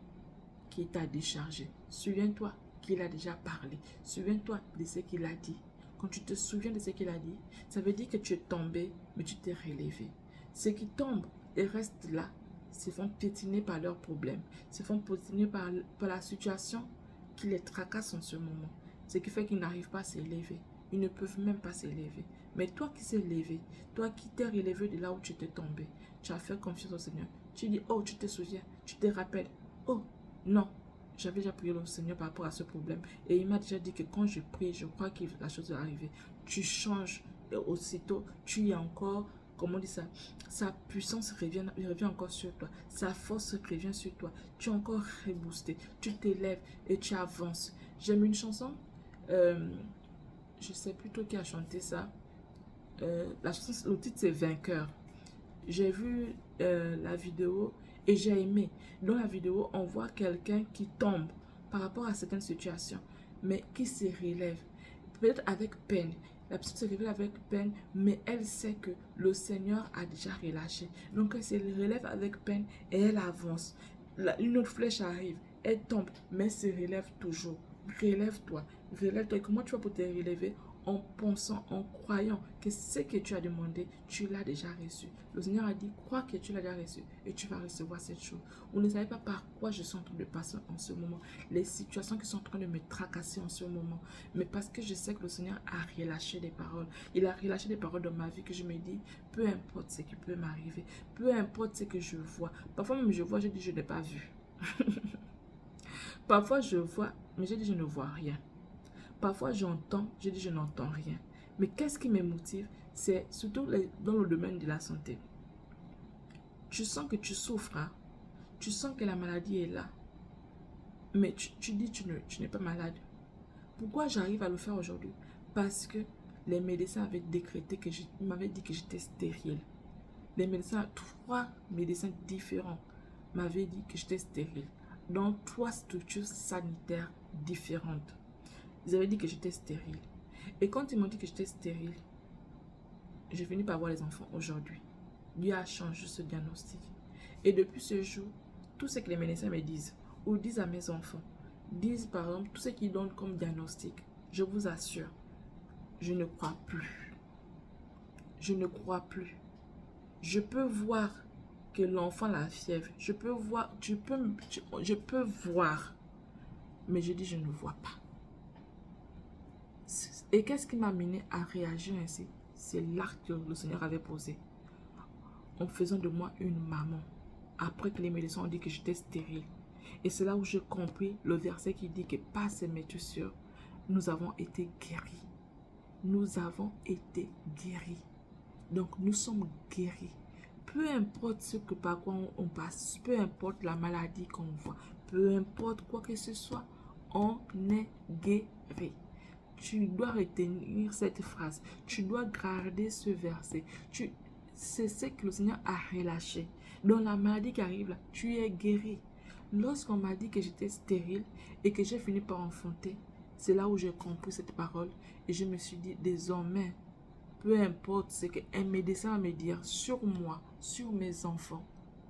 qu'il t'a déchargé. Souviens-toi qu'il a déjà parlé. Souviens-toi de ce qu'il a dit. Quand tu te souviens de ce qu'il a dit, ça veut dire que tu es tombé, mais tu t'es relevé. Ceux qui tombent et restent là se font piétiner par leurs problèmes, se font piétiner par la situation qui les tracasse en ce moment. Ce qui fait qu'ils n'arrivent pas à s'élever. Ils ne peuvent même pas s'élever. Mais toi qui s'es levé, toi qui t'es relevé de là où tu t'es tombé, tu as fait confiance au Seigneur. Tu dis, oh, tu te souviens, tu te rappelles. Oh, non, j'avais déjà prié au Seigneur par rapport à ce problème. Et il m'a déjà dit que quand je prie, je crois que la chose va arriver. Tu changes et aussitôt, tu y as encore, comment on dit ça, sa puissance revient encore sur toi. Sa force revient sur toi. Tu es encore reboosté. Tu t'élèves et tu avances. J'aime une chanson. Je sais plutôt qui a chanté ça. La chanson, le titre c'est Vainqueur. J'ai vu la vidéo et j'ai aimé. Dans la vidéo, on voit quelqu'un qui tombe par rapport à certaines situations, mais qui se relève. Peut-être avec peine. La personne se révèle avec peine, mais elle sait que le Seigneur a déjà relâché. Donc elle se relève avec peine et elle avance. Une autre flèche arrive, elle tombe, mais elle se relève toujours. Relève-toi, relève-toi. Et comment tu vas pour te relever? En pensant, en croyant que ce que tu as demandé, tu l'as déjà reçu. Le Seigneur a dit, crois que tu l'as déjà reçu et tu vas recevoir cette chose. Vous ne savez pas par quoi je suis en train de passer en ce moment, les situations qui sont en train de me tracasser en ce moment, mais parce que je sais que le Seigneur a relâché des paroles. Il a relâché des paroles dans ma vie que je me dis, peu importe ce qui peut m'arriver, peu importe ce que je vois. Parfois même je vois, je dis, je n'ai pas vu. Parfois je vois, mais je dis, je ne vois rien. Parfois, j'entends, je dis, je n'entends rien. Mais qu'est-ce qui me motive? C'est surtout dans le domaine de la santé. Tu sens que tu souffres, hein? Tu sens que la maladie est là. Mais tu dis, tu n'es pas malade. Pourquoi j'arrive à le faire aujourd'hui? Parce que les médecins avaient décrété que m'avaient dit que j'étais stérile. Les médecins, 3 médecins différents m'avaient dit que j'étais stérile. Dans 3 structures sanitaires différentes. Ils avaient dit que j'étais stérile. Et quand ils m'ont dit que j'étais stérile, j'ai fini par avoir les enfants aujourd'hui. Dieu a changé ce diagnostic. Et depuis ce jour, tout ce que les médecins me disent, ou disent à mes enfants, disent par exemple tout ce qu'ils donnent comme diagnostic, je vous assure, je ne crois plus. Je ne crois plus. Je peux voir que l'enfant a la fièvre. Je peux voir, je peux voir. Mais je dis, je ne vois pas. Et qu'est-ce qui m'a amené à réagir ainsi? C'est l'acte que le Seigneur avait posé. En faisant de moi une maman. Après que les médecins ont dit que j'étais stérile. Et c'est là où j'ai compris le verset qui dit que par ces métissures, nous avons été guéris. Nous avons été guéris. Donc nous sommes guéris. Peu importe ce que par quoi on passe, peu importe la maladie qu'on voit, peu importe quoi que ce soit, on est guéri. Tu dois retenir cette phrase. Tu dois garder ce verset. C'est ce que le Seigneur a relâché. Dans la maladie qui arrive là, tu es guéri. Lorsqu'on m'a dit que j'étais stérile et que j'ai fini par enfanter, c'est là où j'ai compris cette parole. Et je me suis dit, désormais, peu importe ce qu'un médecin va me dire sur moi, sur mes enfants,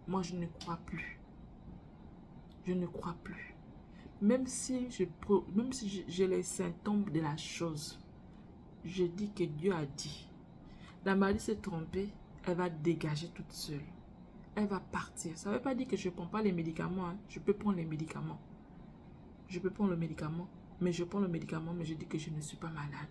moi je ne crois plus. Je ne crois plus. Même si j'ai les symptômes de la chose, je dis que Dieu a dit. La maladie s'est trompée, elle va dégager toute seule. Elle va partir. Ça ne veut pas dire que je ne prends pas les médicaments. Hein. Je peux prendre les médicaments. Je peux prendre le médicament, mais je prends le médicament, mais je dis que je ne suis pas malade.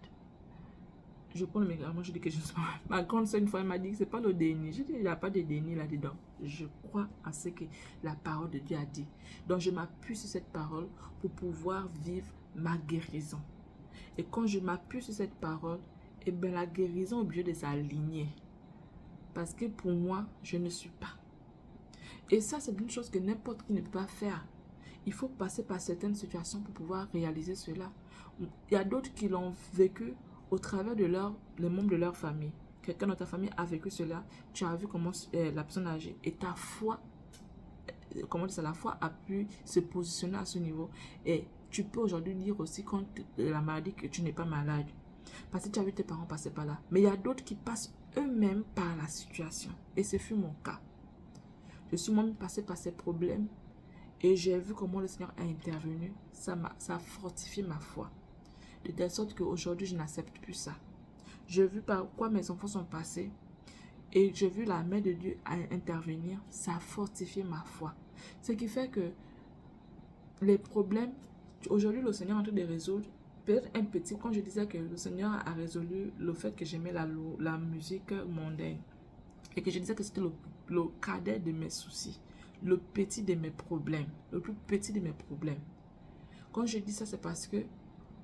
Je prends le médicament, je dis que je ne suis pas malade. Ma grande soeur, une fois, elle m'a dit que ce n'est pas le déni. Je dis qu'il n'y a pas de déni là-dedans. Je crois à ce que la parole de Dieu a dit. Donc, je m'appuie sur cette parole pour pouvoir vivre ma guérison. Et quand je m'appuie sur cette parole, eh bien, la guérison est obligée de s'aligner. Parce que pour moi, je ne suis pas. Et ça, c'est une chose que n'importe qui ne peut pas faire. Il faut passer par certaines situations pour pouvoir réaliser cela. Il y a d'autres qui l'ont vécu au travers de les membres de leur famille. Quelqu'un dans ta famille a vécu cela. Tu as vu comment la personne a agi. Et ta foi comment dire ça, la foi a pu se positionner à ce niveau. Et tu peux aujourd'hui dire aussi quand la maladie que tu n'es pas malade. Parce que tu as vu tes parents passer par là. Mais il y a d'autres qui passent eux-mêmes par la situation. Et ce fut mon cas. Je suis moi-même passée par ces problèmes. Et j'ai vu comment le Seigneur a intervenu. Ça a fortifié ma foi. De telle sorte qu'aujourd'hui, je n'accepte plus ça. J'ai vu par quoi mes enfants sont passés. Et j'ai vu la main de Dieu intervenir. Ça a fortifié ma foi. Ce qui fait que les problèmes, aujourd'hui, le Seigneur est en train de résoudre. Peut-être un petit, quand je disais que le Seigneur a résolu le fait que j'aimais la musique mondaine. Et que je disais que c'était le cadet de mes soucis. Le petit de mes problèmes. Le plus petit de mes problèmes. Quand je dis ça, c'est parce que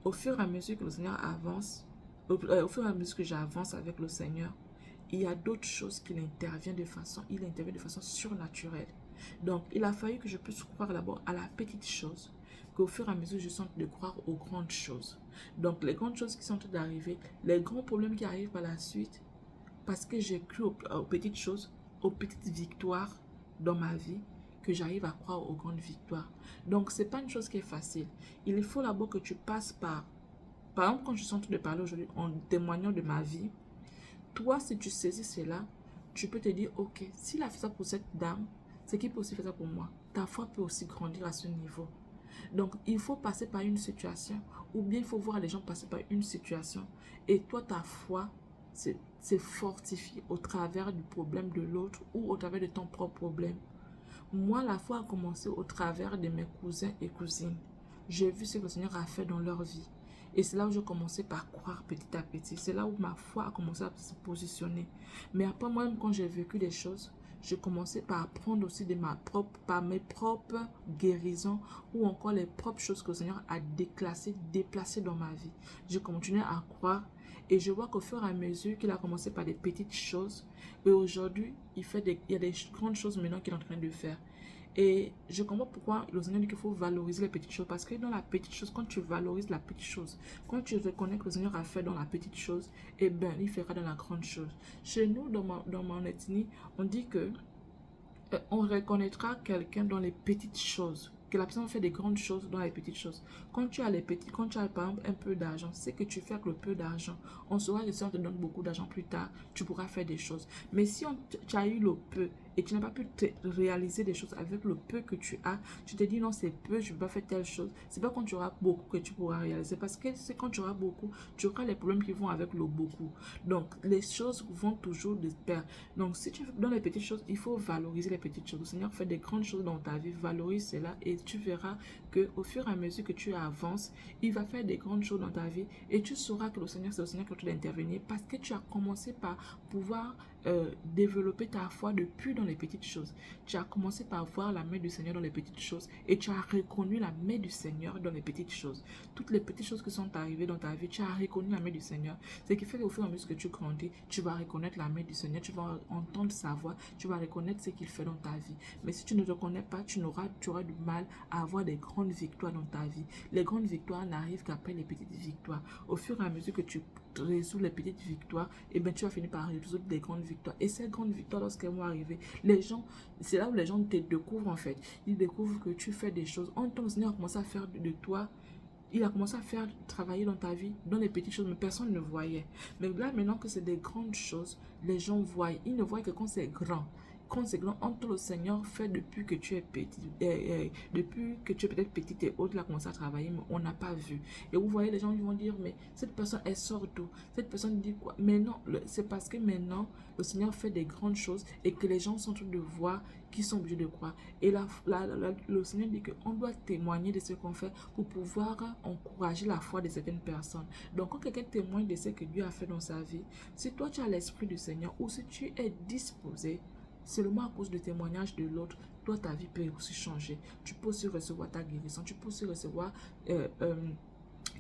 au fur et à mesure que le Seigneur avance, au fur et à mesure que j'avance avec le Seigneur, il y a d'autres choses qu'il intervient de façon surnaturelle. Donc, il a fallu que je puisse croire d'abord à la petite chose, qu'au fur et à mesure, je sens de croire aux grandes choses. Donc, les grandes choses qui sont en train d'arriver, les grands problèmes qui arrivent par la suite, parce que j'ai cru aux petites choses, aux petites victoires dans ma vie, que j'arrive à croire aux grandes victoires. Donc, ce n'est pas une chose qui est facile. Il faut d'abord que tu passes par exemple, quand je suis en train de parler aujourd'hui en témoignant de ma vie, toi, si tu saisis cela, tu peux te dire, ok, s'il a fait ça pour cette dame, c'est qu'il peut aussi faire ça pour moi. Ta foi peut aussi grandir à ce niveau. Donc, il faut passer par une situation, ou bien il faut voir les gens passer par une situation. Et toi, ta foi c'est fortifié au travers du problème de l'autre ou au travers de ton propre problème. Moi, la foi a commencé au travers de mes cousins et cousines. J'ai vu ce que le Seigneur a fait dans leur vie. Et c'est là où j'ai commencé par croire petit à petit. C'est là où ma foi a commencé à se positionner. Mais après, moi-même, quand j'ai vécu des choses, j'ai commencé par apprendre aussi par mes propres guérisons ou encore les propres choses que le Seigneur a déplacées dans ma vie. J'ai continué à croire et je vois qu'au fur et à mesure qu'il a commencé par des petites choses, et aujourd'hui, il y a des grandes choses maintenant qu'il est en train de faire. Et je comprends pourquoi le Seigneur dit qu'il faut valoriser les petites choses. Parce que dans la petite chose, quand tu valorises la petite chose, quand tu reconnais que le Seigneur a fait dans la petite chose, eh bien, il fera dans la grande chose. Chez nous, dans mon ethnie, on dit que on reconnaîtra quelqu'un dans les petites choses. Que la personne fait des grandes choses dans les petites choses. Quand tu as par exemple un peu d'argent, c'est que tu fais avec le peu d'argent. On saura que si on te donne beaucoup d'argent plus tard, tu pourras faire des choses. Mais si tu as eu le peu et tu n'as pas pu réaliser des choses avec le peu que tu as, tu te dis non, c'est peu, je ne peux pas faire telle chose. C'est pas quand tu auras beaucoup que tu pourras réaliser. Parce que c'est quand tu auras beaucoup, tu auras les problèmes qui vont avec le beaucoup. Donc, les choses vont toujours de pair. Donc, si tu fais dans les petites choses, il faut valoriser les petites choses. Le Seigneur fait des grandes choses dans ta vie, valorise cela et tu verras qu'au fur et à mesure que tu avances, il va faire des grandes choses dans ta vie et tu sauras que c'est le Seigneur qui est en train d'intervenir parce que tu as commencé par pouvoir développer ta foi depuis dans les petites choses. Tu as commencé par voir la main du Seigneur dans les petites choses et tu as reconnu la main du Seigneur dans les petites choses. Toutes les petites choses qui sont arrivées dans ta vie, tu as reconnu la main du Seigneur. Ce qui fait qu'au fur et à mesure que tu grandis, tu vas reconnaître la main du Seigneur, tu vas entendre sa voix, tu vas reconnaître ce qu'il fait dans ta vie. Mais si tu ne te connais pas, tu auras du mal à avoir des grandes victoires dans ta vie. Les grandes victoires n'arrivent qu'après les petites victoires. Au fur et à mesure que tu résous les petites victoires, et bien tu vas finir par résoudre des grandes victoires. Et ces grandes victoires, lorsqu'elles vont arriver, c'est là où les gens te découvrent en fait. Ils découvrent que tu fais des choses. En tant que le Seigneur a commencé à faire de toi, il a commencé à faire travailler dans ta vie, dans les petites choses, mais personne ne voyait. Mais là, maintenant que c'est des grandes choses, les gens voient. Ils ne voient que quand c'est grand. Quand c'est grand, entre le Seigneur fait depuis que tu es petit, depuis que tu es peut-être petite et autres, il a commencé à travailler, mais on n'a pas vu. Et vous voyez, les gens ils vont dire, mais cette personne, elle sort d'où? Cette personne dit quoi? Mais non, c'est parce que maintenant, le Seigneur fait des grandes choses et que les gens sont en train de voir qu'ils sont obligés de croire. Et le Seigneur dit qu'on doit témoigner de ce qu'on fait pour pouvoir encourager la foi de certaines personnes. Donc, quand quelqu'un témoigne de ce que Dieu a fait dans sa vie, si toi tu as l'Esprit du Seigneur ou si tu es disposé, seulement à cause du témoignage de l'autre, toi, ta vie peut aussi changer. Tu peux aussi recevoir ta guérison. Tu peux aussi recevoir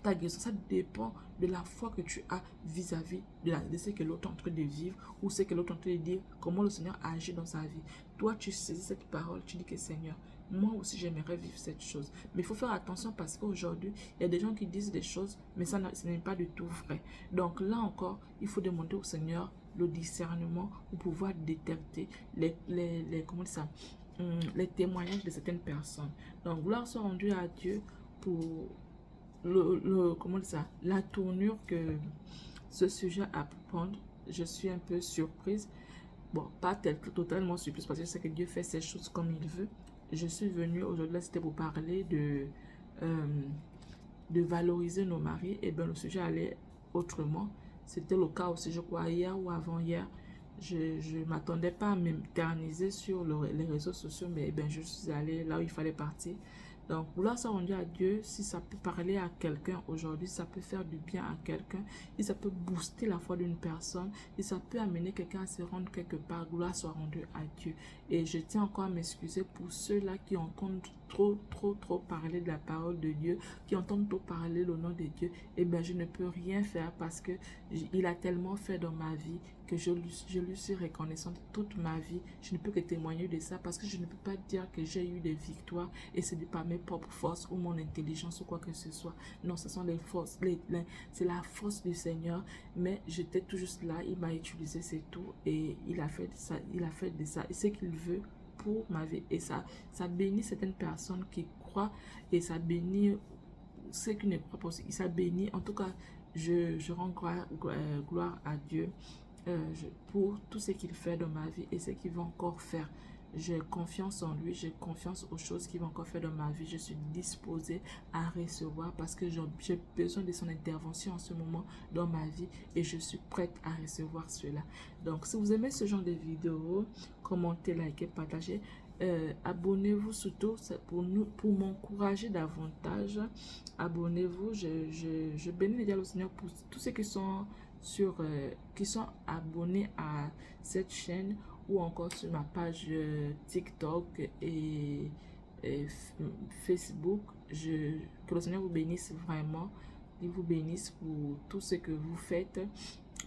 ta guérison. Ça dépend de la foi que tu as vis-à-vis de ce que l'autre est en train de vivre ou ce que l'autre est en train de dire, comment le Seigneur agit dans sa vie. Toi, tu saisis cette parole, tu dis que Seigneur, moi aussi j'aimerais vivre cette chose. Mais il faut faire attention parce qu'aujourd'hui, il y a des gens qui disent des choses, mais ce n'est pas du tout vrai. Donc là encore, il faut demander au Seigneur le discernement pour pouvoir détecter comment dire ça, les témoignages de certaines personnes. Donc, gloire soit rendue à Dieu pour comment dire ça, la tournure que ce sujet a pu prendre. Je suis un peu surprise. Bon, pas totalement surprise parce que je sais que Dieu fait ses choses comme il veut. Je suis venue aujourd'hui, c'était pour parler de valoriser nos maris. Et bien, le sujet allait autrement. C'était le cas aussi, je crois, hier ou avant-hier. Je ne m'attendais pas à m'éterniser sur les réseaux sociaux, mais ben, je suis allée là où il fallait partir. Donc, vouloir se rendre à Dieu, si ça peut parler à quelqu'un aujourd'hui, ça peut faire du bien à quelqu'un, si ça peut booster la foi d'une personne, si ça peut amener quelqu'un à se rendre quelque part, gloire soit rendue à Dieu. Et je tiens encore à m'excuser pour ceux-là qui entendent trop parler de la parole de Dieu, qui entendent trop parler le nom de Dieu. Et bien, je ne peux rien faire parce que il a tellement fait dans ma vie que je lui suis reconnaissante toute ma vie. Je ne peux que témoigner de ça parce que je ne peux pas dire que j'ai eu des victoires et ce n'est pas mes propres forces ou mon intelligence ou quoi que ce soit. Non, ce sont les forces, c'est la force du Seigneur, mais j'étais tout juste là, il m'a utilisé, c'est tout, et il a fait de ça, et ce qu'il veut pour ma vie, et ça bénit certaines personnes qui croient, et ça bénit ceux qui ne croient pas aussi, ça bénit, en tout cas, je rends gloire à Dieu pour tout ce qu'il fait dans ma vie et ce qu'il va encore faire. J'ai confiance en lui, j'ai confiance aux choses qu'il va encore faire dans ma vie. Je suis disposée à recevoir parce que j'ai besoin de son intervention en ce moment dans ma vie et je suis prête à recevoir cela. Donc, si vous aimez ce genre de vidéos, commentez, likez, partagez. Abonnez-vous surtout pour m'encourager davantage. Abonnez-vous. Je bénis le Seigneur pour tous ceux qui sont qui sont abonnés à cette chaîne ou encore sur ma page TikTok et Facebook. Que le Seigneur vous bénisse vraiment. Il vous bénisse pour tout ce que vous faites,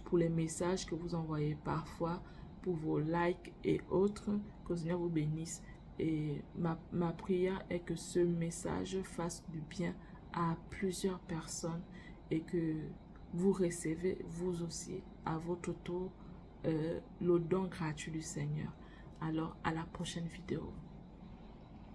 pour les messages que vous envoyez parfois, pour vos likes et autres. Que le Seigneur vous bénisse. Et ma prière est que ce message fasse du bien à plusieurs personnes et que vous recevez vous aussi à votre tour le don gratuit du Seigneur. Alors, à la prochaine vidéo.